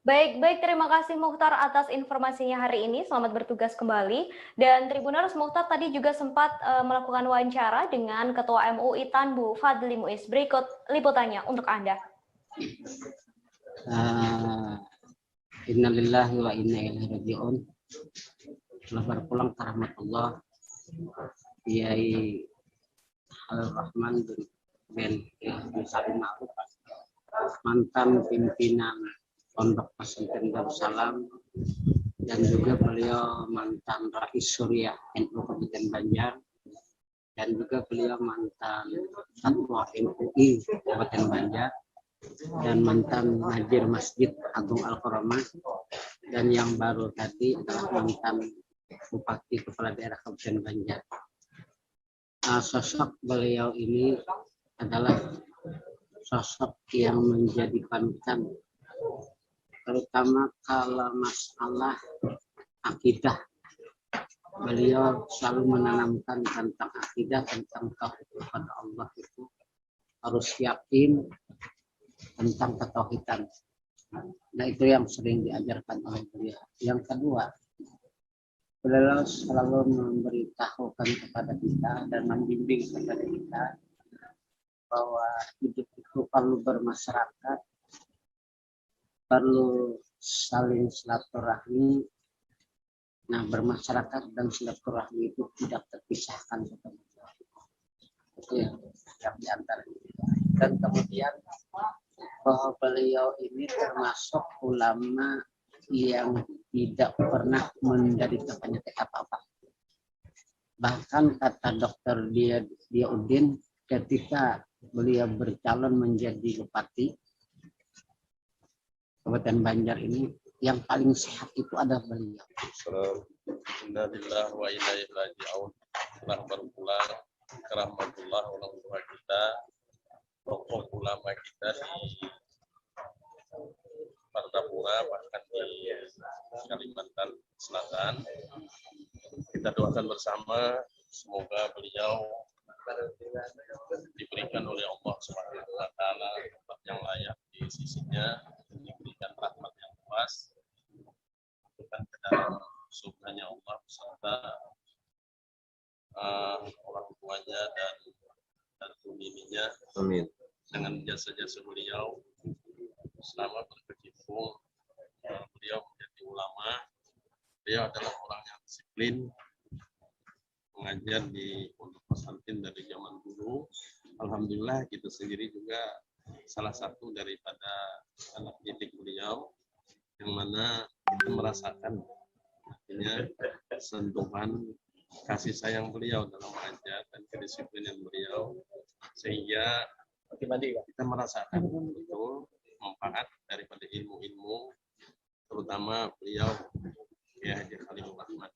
Baik, terima kasih Mukhtar atas informasinya hari ini. Selamat bertugas kembali. Dan Tribuners, Mukhtar tadi juga sempat melakukan wawancara dengan Ketua MUI Tanbu, Fadli Muiz. Berikut liputannya untuk Anda. Innalillahi wa inna ilaihi raji'un. Telah berpulang ke rahmatullah Kiai Al-Rahman bin Salim Ma'ruf, mantan pimpinan Pondok Pesantren Darussalam, dan juga beliau mantan Rais Suriah NU Kabupaten Banjar, dan juga beliau mantan Ketua MUI Kabupaten Banjar, dan mantan Najir Masjid Agung Al-Karomah, dan yang baru tadi adalah mantan Bupati Kepala Daerah Kabupaten Banjar. Sosok beliau ini adalah sosok yang menjadi panutan, terutama kalau masalah akidah. Beliau selalu menanamkan tentang akidah, tentang tauhid kepada Allah itu harus yakin tentang ketauhidan. Nah, itu yang sering diajarkan oleh beliau. Yang kedua, beliau selalu memberitahukan kepada kita dan membimbing kepada kita bahwa hidup itu perlu bermasyarakat, perlu saling silaturahmi. Nah, bermasyarakat dan silaturahmi itu tidak terpisahkan. Itu yang diantara. Dan kemudian bahwa beliau ini termasuk ulama yang tidak pernah menderita penyakit apa-apa. Bahkan kata dokter Diyaudin ketika beliau bercalon menjadi bupati Kabupaten Banjar ini, yang paling sehat itu adalah beliau. Innalillahi wa inna ilaihi raji'un. Telah berpulang ke rahmatullah orang tua kita, tokoh ulama kita di Martapura, bahkan di Kalimantan Selatan. Kita doakan bersama semoga beliau diberikan oleh Allah Subhanahu wa taala tempat yang layak di sisinya, diberikan rahmat yang luas, masukkan ke dalam surganya Allah beserta orang tuanya dan miminya. Amin. Dengan jasa-jasa beliau selama berkecimpung beliau menjadi ulama. Beliau adalah orang yang disiplin, mengajar di pondok pesantren dari zaman dulu. Alhamdulillah kita sendiri juga salah satu daripada anak didik beliau, yang mana kita merasakan artinya sentuhan kasih sayang beliau dalam mengajar dan kedisiplinan beliau, sehingga kita merasakan betul manfaat daripada ilmu-ilmu, terutama beliau ya Haji Khalilur Rahman.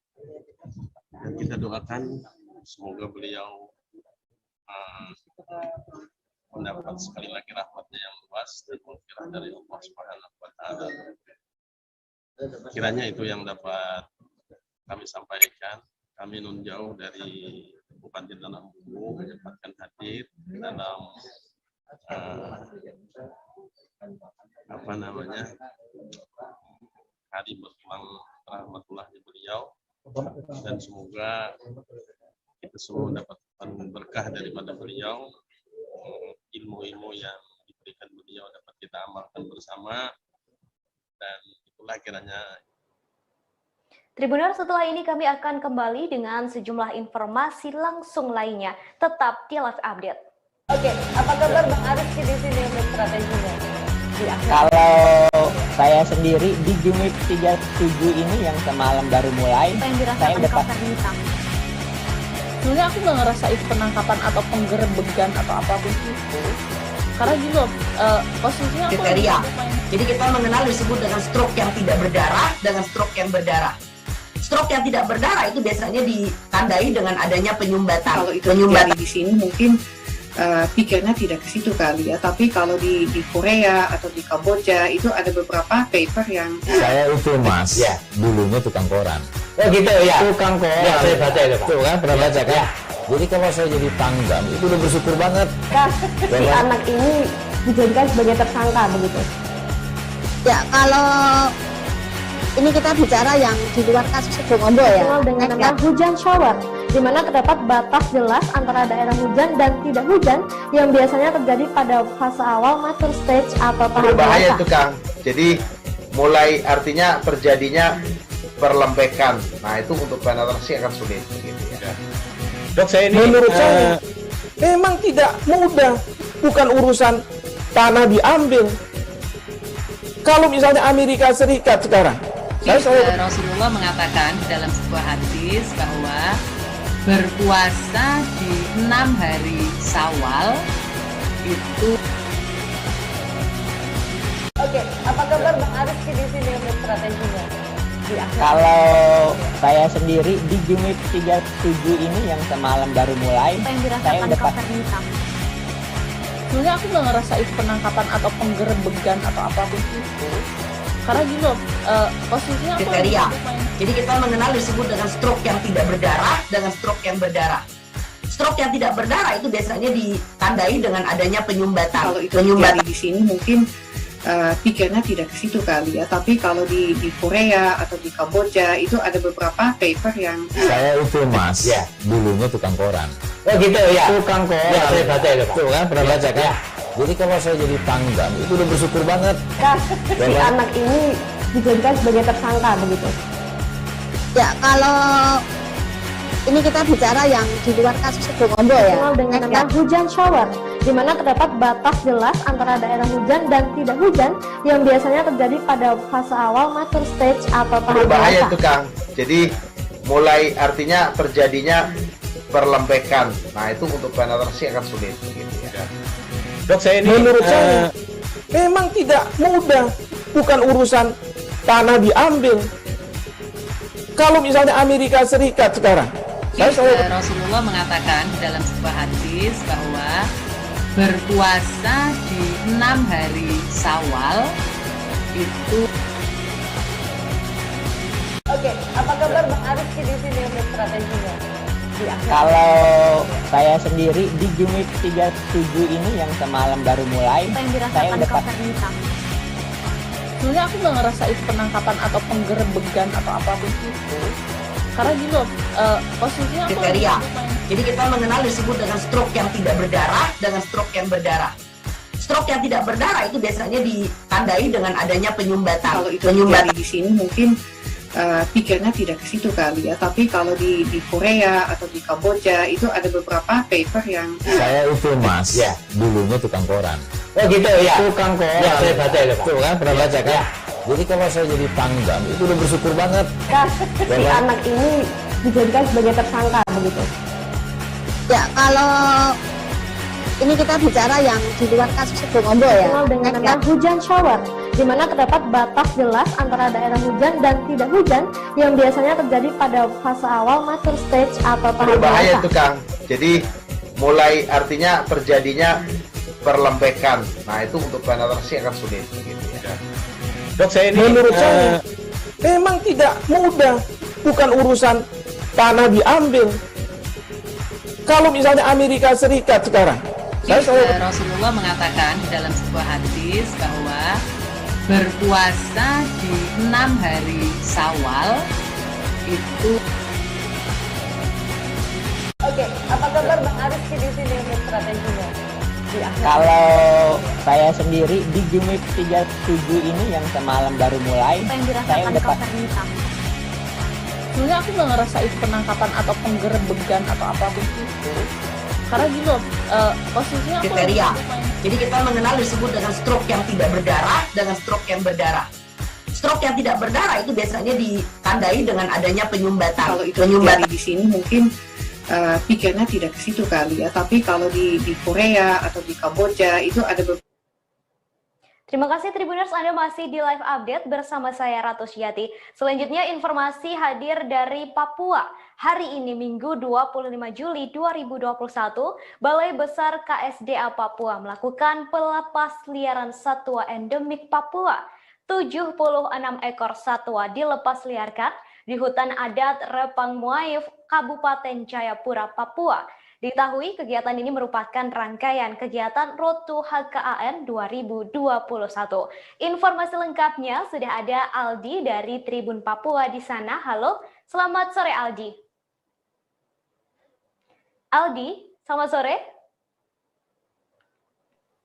Dan kita doakan semoga beliau mendapat sekali lagi rahmatnya yang luas dan maghfirah dari Allah Subhanahu wa taala. Kiranya itu yang dapat kami sampaikan. Kami nun jauh dari Bupati Tanah Bumbu menyempatkan hadir dalam hari berpulang rahmatullahnya beliau, dan semoga kita semua mendapatkan berkah daripada beliau, ilmu-ilmu yang diberikan beliau dapat kita amalkan bersama, dan itulah kiranya. Tribuners, setelah ini kami akan kembali dengan sejumlah informasi langsung lainnya. Tetap di Live Update. Oke, apa kabar Bang Aris di sini untuk strateginya? Kalau saya sendiri di Jumit 37 ini yang semalam baru mulai, saya dapat. Sebenarnya aku nggak ngerasain penangkapan atau penggerebegan atau apapun itu. Karena gini loh, posisinya aku kriteria. Jadi kita mengenal disebut dengan stroke yang tidak berdarah dengan stroke yang berdarah. Stroke yang tidak berdarah itu biasanya ditandai dengan adanya penyumbatan. Kalau itu terjadi di sini mungkin pikirnya tidak ke situ kali ya. Tapi kalau di Korea atau di Kamboja itu ada beberapa paper yang saya itu Mas, ya dulunya tukang koran. Oh gitu ya. Tukang koran. Ya, saya baca itu Pak. Tuh kan pernah baca kan? Ya. Jadi kalau saya jadi tanggam itu udah bersyukur banget. Si anak ini dijadikan sebagai tersangka begitu. Ya kalau ini kita bicara yang di luar kasus Situbondo ya. Dengan nama hujan shower, di mana terdapat batas jelas antara daerah hujan dan tidak hujan yang biasanya terjadi pada fase awal mature stage atau tahap berbahaya dewasa. itu Kang. Jadi mulai artinya terjadinya perlembekan. Nah itu untuk penetrasi akan sulit. Gitu ya. Dok, saya ini menurut saya memang tidak mudah, bukan urusan tanah diambil. Kalau misalnya Amerika Serikat sekarang, Rasulullah mengatakan dalam sebuah hadis bahwa berpuasa di 6 hari Syawal itu. Oke, apa kabar Bang Aris di sini untuk strateginya? Kalau saya sendiri di Jumit 37 ini yang semalam baru mulai, saya dapat. Sebenarnya aku nggak ngerasain penangkapan atau penggerebegan atau apapun itu. Karena gini loh, posisinya aku kriteria. Jadi kita mengenal disebut dengan stroke yang tidak berdarah dengan stroke yang berdarah. Stroke yang tidak berdarah itu biasanya ditandai dengan adanya penyumbatan. Kalau itu terjadi di sini mungkin pikirnya tidak ke situ kali ya. Tapi kalau di Korea atau di Kamboja itu ada beberapa paper yang saya itu Mas, ya dulunya tukang koran. Oh gitu ya. Tukang koran. Ya, saya baca itu Pak. Tuh kan pernah baca kan? Ya. Jadi kalau saya jadi tanggam itu udah bersyukur banget. Si anak ini dijadikan sebagai tersangka begitu. Ya kalau ini kita bicara yang di luar kasus Situbondo ya. Dengan nama hujan shower, di mana terdapat batas jelas antara daerah hujan dan tidak hujan yang biasanya terjadi pada fase awal mature stage atau tahap berbahaya dewasa. itu Kang. Jadi mulai artinya terjadinya perlembekan. Nah itu untuk penetrasi akan sulit. Gitu ya. Dok, saya ini menurut saya memang tidak mudah, bukan urusan tanah diambil. Kalau misalnya Amerika Serikat sekarang, Rasulullah mengatakan dalam sebuah hadis bahwa berpuasa di 6 hari Syawal itu. Oke, apa kabar Bang Aris di sini untuk strateginya? Kalau saya sendiri di Jumit 37 ini yang semalam baru mulai, saya dapat. Sebenarnya aku nggak ngerasain penangkapan atau penggerebegan atau apapun itu. Karena gini loh, posisinya aku kriteria. Jadi kita mengenal disebut dengan stroke yang tidak berdarah dengan stroke yang berdarah. Stroke yang tidak berdarah itu biasanya ditandai dengan adanya penyumbatan. Kalau itu terjadi di sini mungkin pikirnya tidak ke situ kali ya. Tapi kalau di Korea atau di Kamboja itu ada beberapa paper yang saya itu Mas, ya dulunya tukang koran. Oh gitu ya. Tukang koran. Ya, saya baca itu Pak. Tuh kan pernah baca kan? Ya. Jadi kalau saya jadi tanggam itu udah bersyukur banget. Si anak ini dijadikan sebagai tersangka begitu. Ya kalau ini kita bicara yang di luar kasus Situbondo ya. Dengan nama hujan shower, di mana terdapat batas jelas antara daerah hujan dan tidak hujan yang biasanya terjadi pada fase awal mature stage atau tahap berbahaya dewasa. itu Kang. Jadi mulai artinya terjadinya perlembekan. Nah itu untuk penetrasi akan sulit. Gitu ya. Dok, saya ini menurut saya memang tidak mudah, bukan urusan tanah diambil. Kalau misalnya Amerika Serikat sekarang, Rasulullah mengatakan dalam sebuah hadis bahwa berpuasa di 6 hari Syawal itu. Oke, apa kabar Bang Ariski di sini untuk strateginya? Kalau saya sendiri di Gimik 37 ini yang semalam baru mulai, Apa yang saya dirasakan udah Kak Fernita? Sebenarnya aku nggak ngerasain penangkapan atau penggerebegan atau apapun itu. Karena gini loh, posisinya aku Kriteria. Jadi kita mengenal disebut dengan stroke yang tidak berdarah dengan stroke yang berdarah. Stroke yang tidak berdarah itu biasanya ditandai dengan adanya penyumbatan. Kalau itu terjadi di sini mungkin pikirnya tidak ke situ kali ya, tapi kalau di Korea atau di Kamboja itu ada beberapa. Terima kasih Tribuners, Anda masih di live update bersama saya Ratu Syati. Selanjutnya informasi hadir dari Papua. Hari ini Minggu 25 Juli 2021, Balai Besar KSDA Papua melakukan pelepas liaran satwa endemik Papua. 76 ekor satwa dilepas liarkan di hutan adat Repang Muaif, Kabupaten Jayapura, Papua. Diketahui kegiatan ini merupakan rangkaian kegiatan Road to HKAN 2021. Informasi lengkapnya sudah ada Aldi dari Tribun Papua di sana. Halo, selamat sore Aldi. Aldi, selamat sore.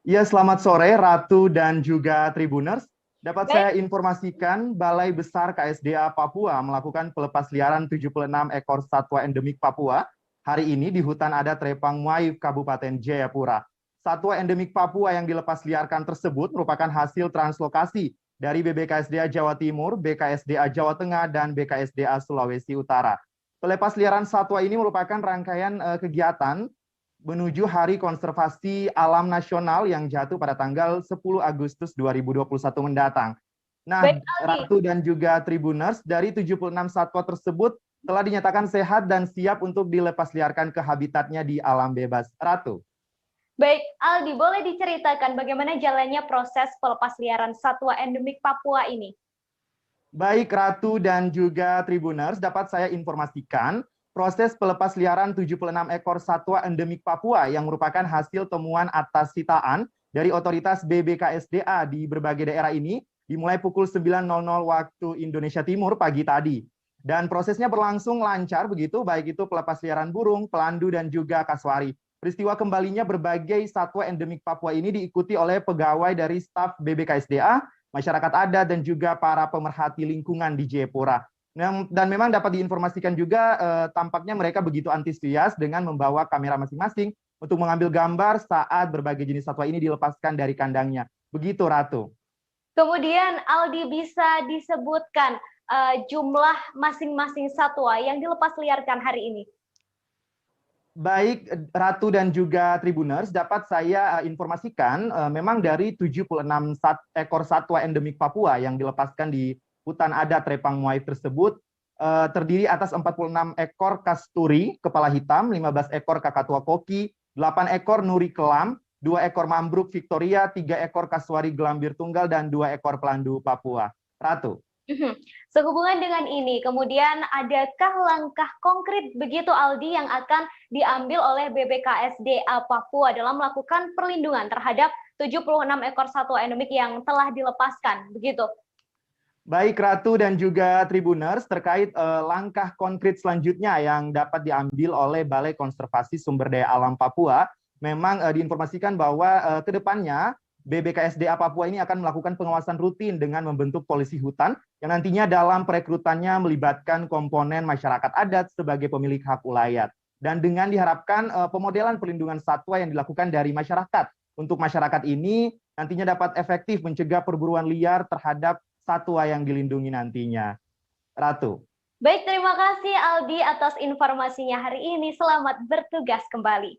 Ya, selamat sore Ratu dan juga Tribuners. Dapat saya informasikan Balai Besar KSDA Papua melakukan pelepas liaran 76 ekor satwa endemik Papua hari ini di hutan adat Repang Muaif, Kabupaten Jayapura. Satwa endemik Papua yang dilepas liarkan tersebut merupakan hasil translokasi dari BBKSDA Jawa Timur, BKSDA Jawa Tengah, dan BKSDA Sulawesi Utara. Pelepas liaran satwa ini merupakan rangkaian kegiatan menuju Hari Konservasi Alam Nasional yang jatuh pada tanggal 10 Agustus 2021 mendatang. Nah, Ratu dan juga Tribuners, dari 76 satwa tersebut telah dinyatakan sehat dan siap untuk dilepas liarkan ke habitatnya di alam bebas. Ratu. Baik, Aldi, boleh diceritakan bagaimana jalannya proses pelepas liaran satwa endemik Papua ini? Baik, Ratu dan juga Tribuners, dapat saya informasikan proses pelepas liaran 76 ekor satwa endemik Papua yang merupakan hasil temuan atas sitaan dari otoritas BBKSDA di berbagai daerah ini dimulai pukul 9.00 waktu Indonesia Timur pagi tadi. Dan prosesnya berlangsung lancar begitu, baik itu pelepas liaran burung, pelandu, dan juga kasuari. Peristiwa kembalinya berbagai satwa endemik Papua ini diikuti oleh pegawai dari staf BBKSDA, masyarakat adat, dan juga para pemerhati lingkungan di Jayapura. Dan memang dapat diinformasikan juga tampaknya mereka begitu antusias dengan membawa kamera masing-masing untuk mengambil gambar saat berbagai jenis satwa ini dilepaskan dari kandangnya. Begitu, Ratu. Kemudian Aldi, bisa disebutkan jumlah masing-masing satwa yang dilepas liarkan hari ini? Baik, Ratu dan juga Tribuners, dapat saya informasikan memang dari 76 ekor satwa endemik Papua yang dilepaskan di hutan adat Repang Muaif tersebut terdiri atas 46 ekor kasturi kepala hitam, 15 ekor kakatua koki, 8 ekor nuri kelam, 2 ekor mambruk Victoria, 3 ekor kasuari gelambir tunggal, dan 2 ekor pelandu Papua. Ratu. Sehubungan dengan ini, kemudian adakah langkah konkret begitu Aldi yang akan diambil oleh BBKSDA Papua dalam melakukan perlindungan terhadap 76 ekor satwa endemik yang telah dilepaskan, begitu? Baik, Ratu dan juga Tribuners, terkait langkah konkret selanjutnya yang dapat diambil oleh Balai Konservasi Sumber Daya Alam Papua, memang diinformasikan bahwa ke depannya BBKSDA Papua ini akan melakukan pengawasan rutin dengan membentuk polisi hutan yang nantinya dalam perekrutannya melibatkan komponen masyarakat adat sebagai pemilik hak ulayat. Dan dengan diharapkan pemodelan perlindungan satwa yang dilakukan dari masyarakat untuk masyarakat ini nantinya dapat efektif mencegah perburuan liar terhadap satwa yang dilindungi nantinya. Ratu. Baik, terima kasih Aldi atas informasinya hari ini. Selamat bertugas kembali.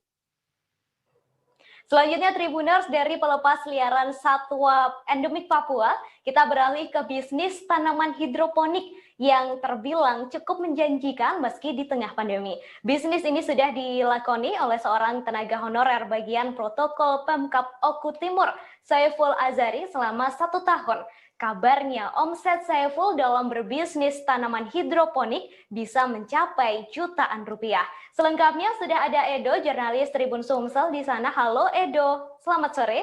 Selanjutnya Tribuners, dari pelepas liaran satwa endemik Papua, kita beralih ke bisnis tanaman hidroponik yang terbilang cukup menjanjikan meski di tengah pandemi. Bisnis ini sudah dilakoni oleh seorang tenaga honorer bagian protokol Pemkab Oku Timur, Saiful Azari, selama 1 tahun. Kabarnya omset Saiful dalam berbisnis tanaman hidroponik bisa mencapai jutaan rupiah. Selengkapnya sudah ada Edo, jurnalis Tribun Sumsel di sana. Halo Edo, selamat sore.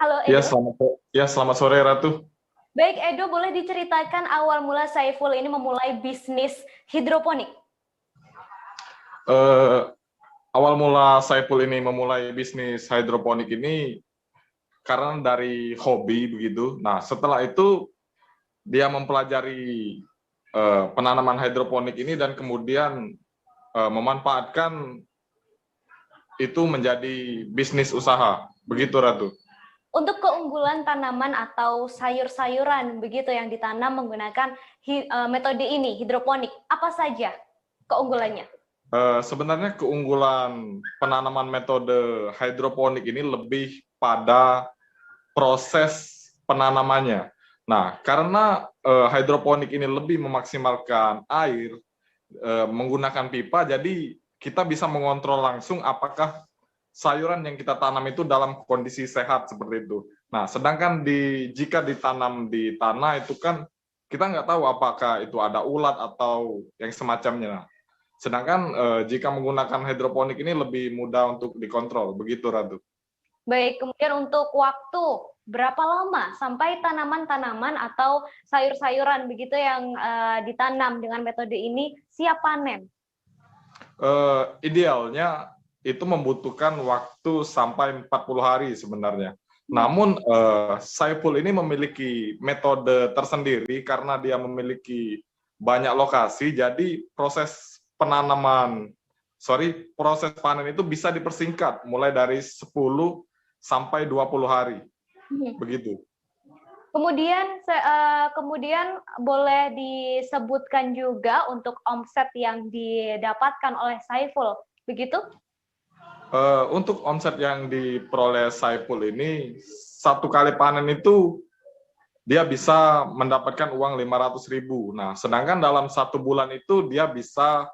Halo Edo. Selamat sore Ratu. Baik Edo, boleh diceritakan awal mula Saiful ini memulai bisnis hidroponik? Awal mula Saiful ini memulai bisnis hidroponik ini karena dari hobi begitu. Nah, setelah itu dia mempelajari penanaman hidroponik ini dan kemudian memanfaatkan itu menjadi bisnis usaha. Begitu Ratu. Untuk keunggulan tanaman atau sayur-sayuran begitu yang ditanam menggunakan metode ini, hidroponik, apa saja keunggulannya? Sebenarnya keunggulan penanaman metode hidroponik ini lebih pada proses penanamannya. Nah, karena hidroponik ini lebih memaksimalkan air menggunakan pipa, jadi kita bisa mengontrol langsung apakah sayuran yang kita tanam itu dalam kondisi sehat seperti itu. Nah, sedangkan jika ditanam di tanah itu kan kita nggak tahu apakah itu ada ulat atau yang semacamnya. Sedangkan jika menggunakan hidroponik ini lebih mudah untuk dikontrol. Begitu, Ratu. Baik, kemudian untuk waktu, berapa lama sampai tanaman-tanaman atau sayur-sayuran begitu yang ditanam dengan metode ini siap panen? Idealnya itu membutuhkan waktu sampai 40 hari sebenarnya. Namun Saiful ini memiliki metode tersendiri karena dia memiliki banyak lokasi, jadi proses panen itu bisa dipersingkat mulai dari 10 sampai 20 hari. Begitu. Kemudian boleh disebutkan juga untuk omset yang didapatkan oleh Saiful, begitu? Untuk omset yang diperoleh Saiful ini, satu kali panen itu dia bisa mendapatkan uang 500.000. Nah, sedangkan dalam 1 bulan itu dia bisa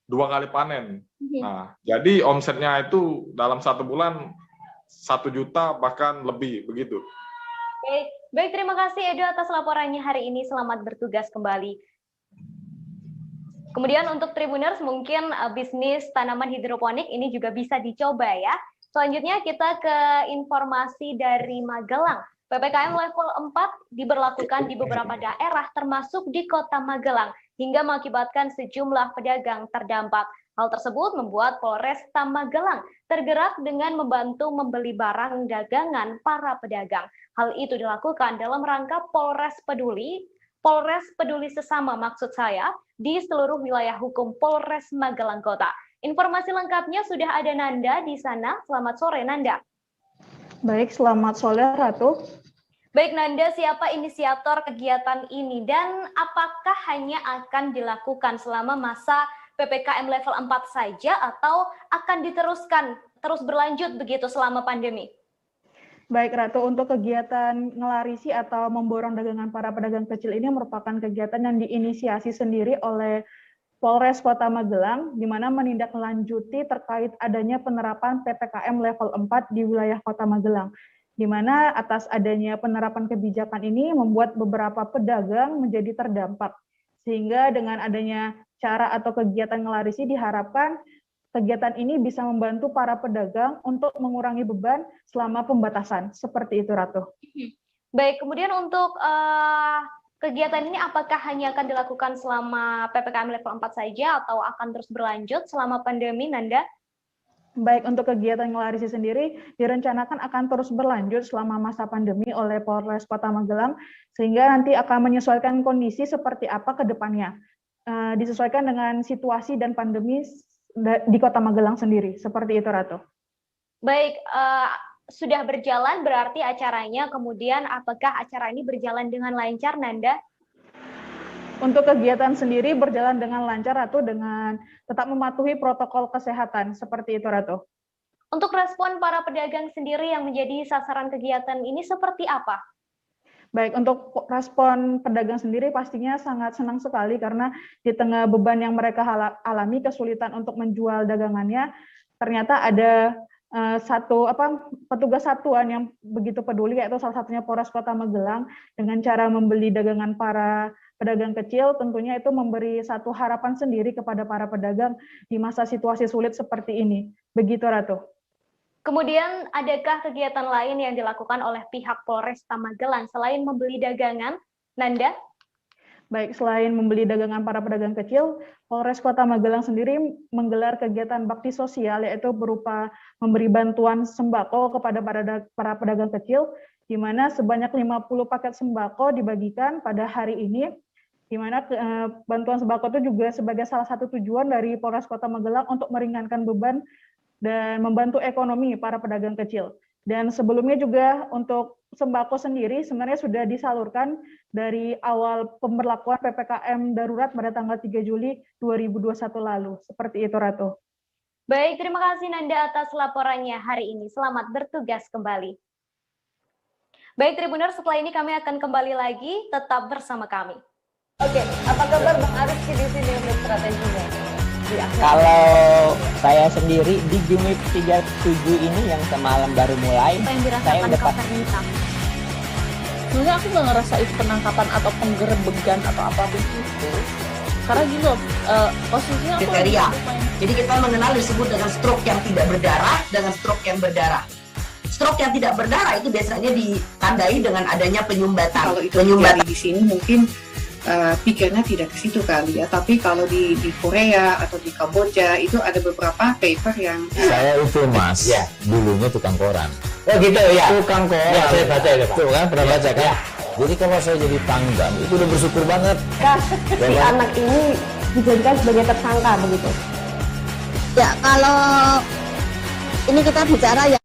2 kali panen. Nah, jadi omsetnya itu dalam 1 bulan 1 juta bahkan lebih, begitu. Baik, terima kasih Edo atas laporannya hari ini. Selamat bertugas kembali. Kemudian untuk Tribuners mungkin bisnis tanaman hidroponik ini juga bisa dicoba ya. Selanjutnya kita ke informasi dari Magelang. PPKM level 4 diberlakukan di beberapa daerah termasuk di Kota Magelang hingga mengakibatkan sejumlah pedagang terdampak. Hal tersebut membuat Polresta Magelang tergerak dengan membantu membeli barang dagangan para pedagang. Hal itu dilakukan dalam rangka Polres Peduli Sesama maksud saya, di seluruh wilayah hukum Polres Magelang Kota. Informasi lengkapnya sudah ada Nanda di sana. Selamat sore, Nanda. Baik, selamat sore, Ratu. Baik, Nanda, siapa inisiator kegiatan ini dan apakah hanya akan dilakukan selama masa PPKM level 4 saja atau akan diteruskan, terus berlanjut begitu selama pandemi? Baik Ratu, untuk kegiatan ngelarisi atau memborong dagangan para pedagang kecil ini merupakan kegiatan yang diinisiasi sendiri oleh Polres Kota Magelang, di mana menindaklanjuti terkait adanya penerapan PPKM level 4 di wilayah Kota Magelang, di mana atas adanya penerapan kebijakan ini membuat beberapa pedagang menjadi terdampak, sehingga dengan adanya cara atau kegiatan ngelarisi diharapkan kegiatan ini bisa membantu para pedagang untuk mengurangi beban selama pembatasan. Seperti itu, Ratu. Baik, kemudian untuk kegiatan ini apakah hanya akan dilakukan selama PPKM level 4 saja atau akan terus berlanjut selama pandemi, Nanda? Baik, untuk kegiatan ngelarisi sendiri direncanakan akan terus berlanjut selama masa pandemi oleh Polres Kota Magelang, sehingga nanti akan menyesuaikan kondisi seperti apa ke depannya. Disesuaikan dengan situasi dan pandemi di Kota Magelang sendiri, seperti itu, Ratu. Baik, sudah berjalan berarti acaranya, kemudian apakah acara ini berjalan dengan lancar, Nanda? Untuk kegiatan sendiri berjalan dengan lancar, Ratu, dengan tetap mematuhi protokol kesehatan, seperti itu, Ratu. Untuk respon para pedagang sendiri yang menjadi sasaran kegiatan ini seperti apa? Baik, untuk respon pedagang sendiri pastinya sangat senang sekali karena di tengah beban yang mereka alami, kesulitan untuk menjual dagangannya, ternyata ada petugas satuan yang begitu peduli, yaitu salah satunya Polres Kota Magelang, dengan cara membeli dagangan para pedagang kecil, tentunya itu memberi satu harapan sendiri kepada para pedagang di masa situasi sulit seperti ini. Begitu, Ratu. Kemudian, adakah kegiatan lain yang dilakukan oleh pihak Polresta Magelang selain membeli dagangan, Nanda? Baik, selain membeli dagangan para pedagang kecil, Polres Kota Magelang sendiri menggelar kegiatan bakti sosial, yaitu berupa memberi bantuan sembako kepada para pedagang kecil, di mana sebanyak 50 paket sembako dibagikan pada hari ini, di mana bantuan sembako itu juga sebagai salah satu tujuan dari Polres Kota Magelang untuk meringankan beban dan membantu ekonomi para pedagang kecil. Dan sebelumnya juga untuk sembako sendiri sebenarnya sudah disalurkan dari awal pemberlakuan PPKM darurat pada tanggal 3 Juli 2021 lalu. Seperti itu, Ratu. Baik, terima kasih Nanda atas laporannya hari ini. Selamat bertugas kembali. Baik, Tribuners, setelah ini kami akan kembali lagi. Tetap bersama kami. Oke, apa kabar Bang Ariski di sini untuk strateginya? Kalau saya sendiri di Gimip 37 ini yang semalam baru mulai, saya udah pasti. Sebenarnya aku nggak ngerasa itu penangkapan atau penggerebegan atau apapun itu. Karena gini loh, posisinya aku kriteria. Jadi kita mengenal disebut dengan stroke yang tidak berdarah dengan stroke yang berdarah. Stroke yang tidak berdarah itu biasanya ditandai dengan adanya penyumbatan. Kalau itu terjadi di sini mungkin pikirnya tidak ke situ kali ya, tapi kalau di Korea atau di Kamboja itu ada beberapa paper yang saya itu Mas, ya, dulunya tukang koran. Oh gitu ya. Tukang koran. Ya, saya baca ya, Pak. Tuh kan pernah baca kan? Ya. Jadi kalau saya jadi pangdam itu udah bersyukur banget. Si anak ini dijadikan sebagai tersangka begitu. Ya, kalau ini kita bicara ya.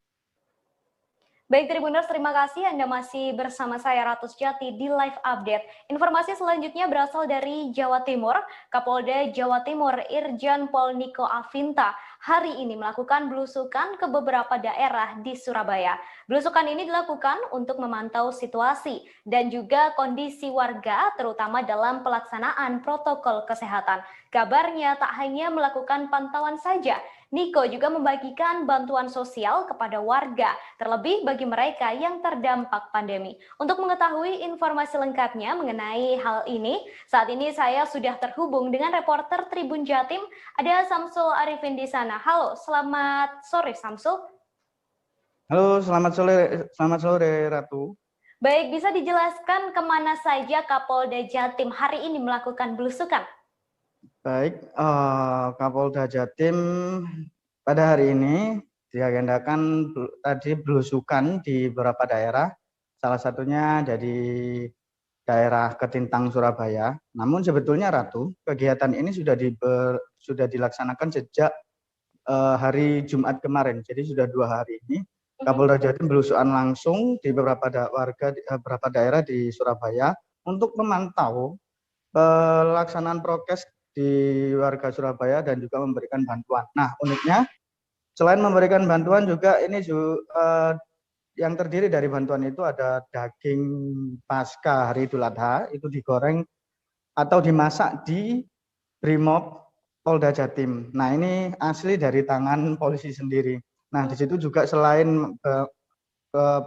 Baik, Tribuners, terima kasih Anda masih bersama saya Ratu Sejati di Live Update. Informasi selanjutnya berasal dari Jawa Timur. Kapolda Jawa Timur Irjen Pol Niko Afinta hari ini melakukan belusukan ke beberapa daerah di Surabaya. Belusukan ini dilakukan untuk memantau situasi dan juga kondisi warga, terutama dalam pelaksanaan protokol kesehatan. Kabarnya tak hanya melakukan pantauan saja, Niko juga membagikan bantuan sosial kepada warga, terlebih bagi mereka yang terdampak pandemi. Untuk mengetahui informasi lengkapnya mengenai hal ini, saat ini saya sudah terhubung dengan reporter Tribun Jatim, ada Samsul Arifin di sana. Halo, selamat sore Samsul. Halo, selamat sore Ratu. Baik, bisa dijelaskan kemana saja Kapolda Jatim hari ini melakukan belusukan? Baik, Kapolda Jatim pada hari ini diagendakan tadi belusukan di beberapa daerah, salah satunya dari daerah Ketintang Surabaya. Namun sebetulnya Ratu, kegiatan ini sudah dilaksanakan sejak hari Jumat kemarin, jadi sudah 2 hari ini. Kapolda Jatim belusukan langsung di beberapa daerah di Surabaya untuk memantau pelaksanaan prokes di warga Surabaya dan juga memberikan bantuan. Nah, uniknya selain memberikan bantuan juga ini yang terdiri dari bantuan itu ada daging pasca hari Idul Adha itu digoreng atau dimasak di Brimob Polda Jatim. Nah, ini asli dari tangan polisi sendiri. Nah, di situ juga selain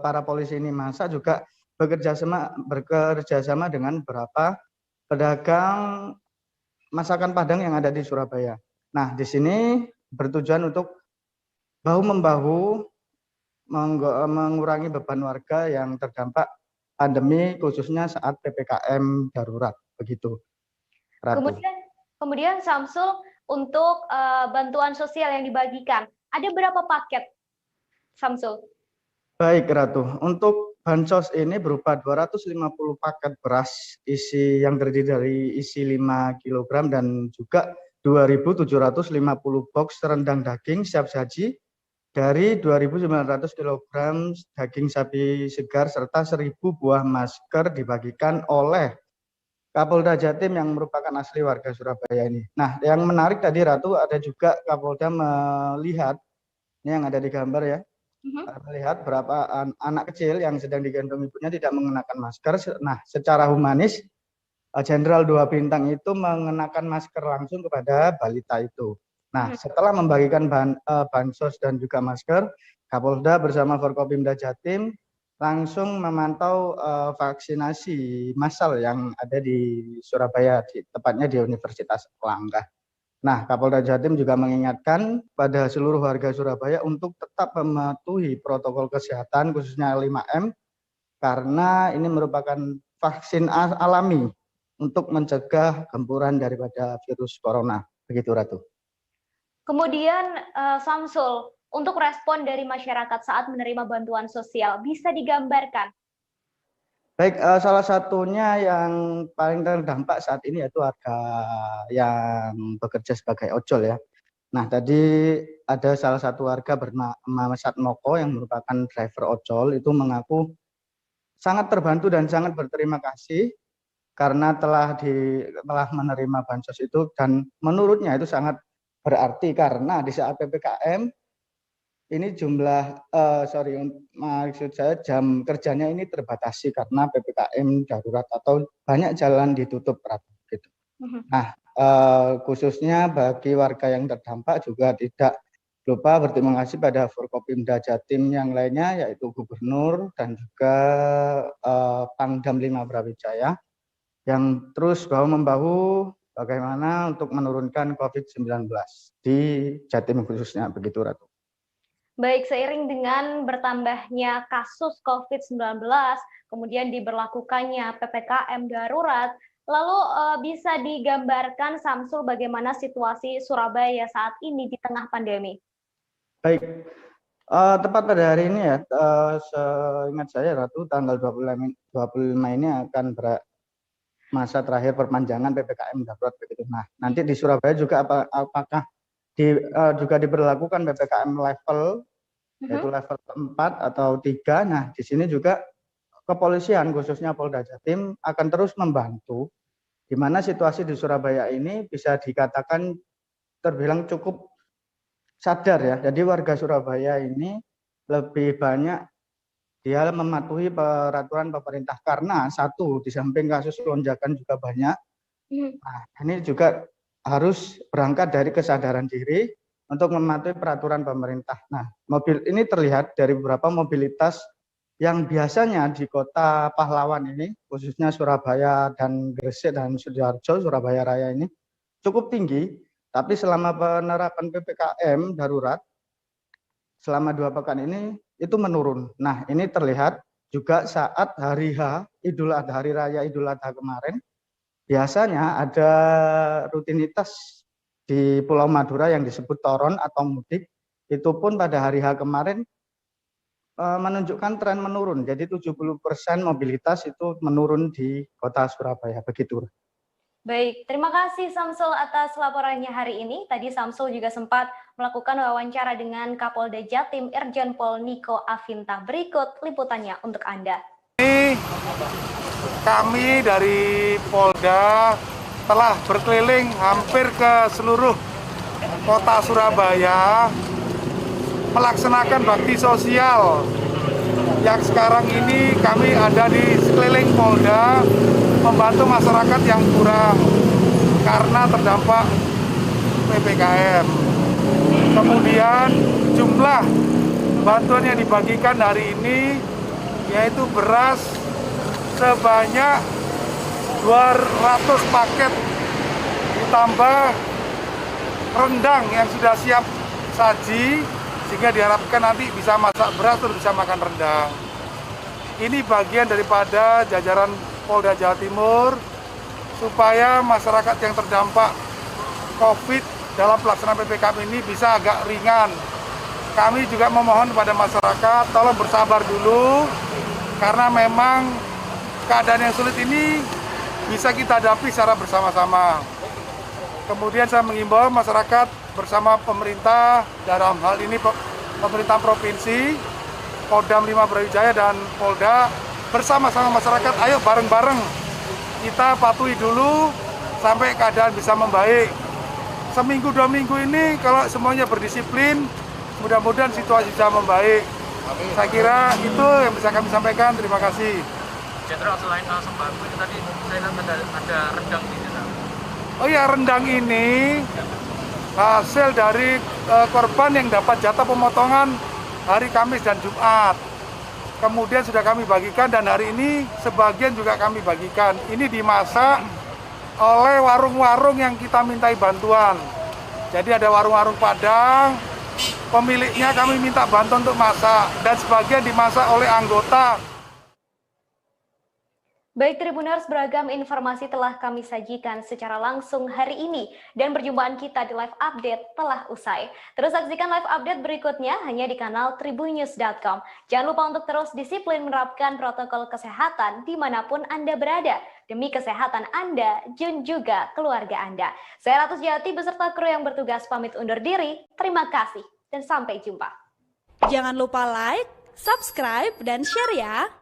para polisi ini masak juga bekerja sama dengan beberapa pedagang masakan Padang yang ada di Surabaya. Nah, di sini bertujuan untuk bahu-membahu mengurangi beban warga yang terdampak pandemi khususnya saat PPKM darurat begitu. Ratu. Kemudian Samsul, untuk bantuan sosial yang dibagikan, ada berapa paket Samsul? Baik Ratu, untuk bansos ini berupa 250 paket beras yang terdiri dari isi 5 kg dan juga 2.750 box rendang daging siap saji dari 2.900 kg daging sapi segar serta 1.000 buah masker dibagikan oleh Kapolda Jatim yang merupakan asli warga Surabaya ini. Nah, yang menarik tadi Ratu, ada juga Kapolda melihat, ini yang ada di gambar ya, melihat berapa anak kecil yang sedang digendong ibunya tidak mengenakan masker. Nah, secara humanis, Jenderal 2 Bintang itu mengenakan masker langsung kepada balita itu. Nah, setelah membagikan bansos dan juga masker, Kapolda bersama Forkopimda Jatim langsung memantau vaksinasi massal yang ada di Surabaya, tepatnya di Universitas Erlangga. Nah, Kapolda Jatim juga mengingatkan pada seluruh warga Surabaya untuk tetap mematuhi protokol kesehatan khususnya 5M karena ini merupakan vaksin alami untuk mencegah gempuran daripada virus corona. Begitu, Ratu. Kemudian Samsul, untuk respon dari masyarakat saat menerima bantuan sosial bisa digambarkan? Baik, salah satunya yang paling terdampak saat ini yaitu warga yang bekerja sebagai ojol ya. Nah, tadi ada salah satu warga bernama Satmoko yang merupakan driver ojol itu mengaku sangat terbantu dan sangat berterima kasih karena telah menerima bansos itu, dan menurutnya itu sangat berarti karena di saat PPKM ini maksud saya jam kerjanya ini terbatasi karena PPKM darurat atau banyak jalan ditutup, gitu. Nah, khususnya bagi warga yang terdampak juga tidak lupa berterima kasih pada Forkopimda Jatim yang lainnya yaitu Gubernur dan juga Pangdam 5 Brawijaya yang terus bahu-membahu bagaimana untuk menurunkan COVID-19 di Jatim khususnya, begitu, Ratu. Baik, seiring dengan bertambahnya kasus COVID-19, kemudian diberlakukannya PPKM darurat, lalu bisa digambarkan Samsul bagaimana situasi Surabaya saat ini di tengah pandemi? Baik, tepat pada hari ini ya, seingat saya Ratu, tanggal 25 ini akan masa terakhir perpanjangan PPKM darurat, begitu. Nah, nanti di Surabaya juga apakah juga diberlakukan PPKM level yaitu level 4 atau 3. Nah, di sini juga kepolisian khususnya Polda Jatim akan terus membantu di mana situasi di Surabaya ini bisa dikatakan terbilang cukup sadar ya. Jadi warga Surabaya ini lebih banyak dia mematuhi peraturan pemerintah karena satu, di samping kasus lonjakan juga banyak. Nah, ini juga harus berangkat dari kesadaran diri untuk mematuhi peraturan pemerintah. Nah, mobil ini terlihat dari beberapa mobilitas yang biasanya di kota pahlawan ini, khususnya Surabaya dan Gresik dan Sidoarjo, Surabaya Raya ini cukup tinggi, tapi selama penerapan PPKM darurat, selama 2 pekan ini itu menurun. Nah, ini terlihat juga saat hari H, Hari Raya Idul Adha kemarin, biasanya ada rutinitas di Pulau Madura yang disebut toron atau mudik, itu pun pada hari H kemarin menunjukkan tren menurun. Jadi 70% mobilitas itu menurun di kota Surabaya, begitu. Baik, terima kasih Samsul atas laporannya hari ini. Tadi Samsul juga sempat melakukan wawancara dengan Kapolda Jatim Irjen Pol Niko Afinta. Berikut liputannya untuk Anda. Kami dari Polda telah berkeliling hampir ke seluruh kota Surabaya melaksanakan bakti sosial. Yang sekarang ini kami ada di sekeliling Polda membantu masyarakat yang kurang karena terdampak PPKM. Kemudian jumlah bantuan yang dibagikan hari ini yaitu beras sebanyak 200 paket ditambah rendang yang sudah siap saji sehingga diharapkan nanti bisa masak beras terus bisa makan rendang. Ini bagian daripada jajaran Polda Jawa Timur supaya masyarakat yang terdampak COVID dalam pelaksanaan PPKM ini bisa agak ringan. Kami juga memohon kepada masyarakat tolong bersabar dulu karena memang keadaan yang sulit ini bisa kita hadapi secara bersama-sama. Kemudian saya mengimbau masyarakat bersama pemerintah dalam hal ini pemerintah provinsi, Kodam 5 Brawijaya dan Polda bersama-sama masyarakat, ayo bareng-bareng kita patuhi dulu sampai keadaan bisa membaik. Seminggu 2 minggu ini kalau semuanya berdisiplin, mudah-mudahan situasi bisa membaik. Saya kira itu yang bisa kami sampaikan. Terima kasih. Jenderal, selain sembako itu tadi saya lihat ada rendang di sana. Oh ya, rendang ini hasil dari korban yang dapat jatah pemotongan hari Kamis dan Jumat. Kemudian sudah kami bagikan dan hari ini sebagian juga kami bagikan. Ini dimasak oleh warung-warung yang kita mintai bantuan. Jadi ada warung-warung Padang, pemiliknya kami minta bantuan untuk masak, dan sebagian dimasak oleh anggota. Baik Tribuners, beragam informasi telah kami sajikan secara langsung hari ini dan perjumpaan kita di live update telah usai. Terus saksikan live update berikutnya hanya di kanal tribunnews.com. Jangan lupa untuk terus disiplin menerapkan protokol kesehatan dimanapun Anda berada demi kesehatan Anda dan juga keluarga Anda. Saya Ratu Jati beserta kru yang bertugas pamit undur diri. Terima kasih dan sampai jumpa. Jangan lupa like, subscribe, dan share ya.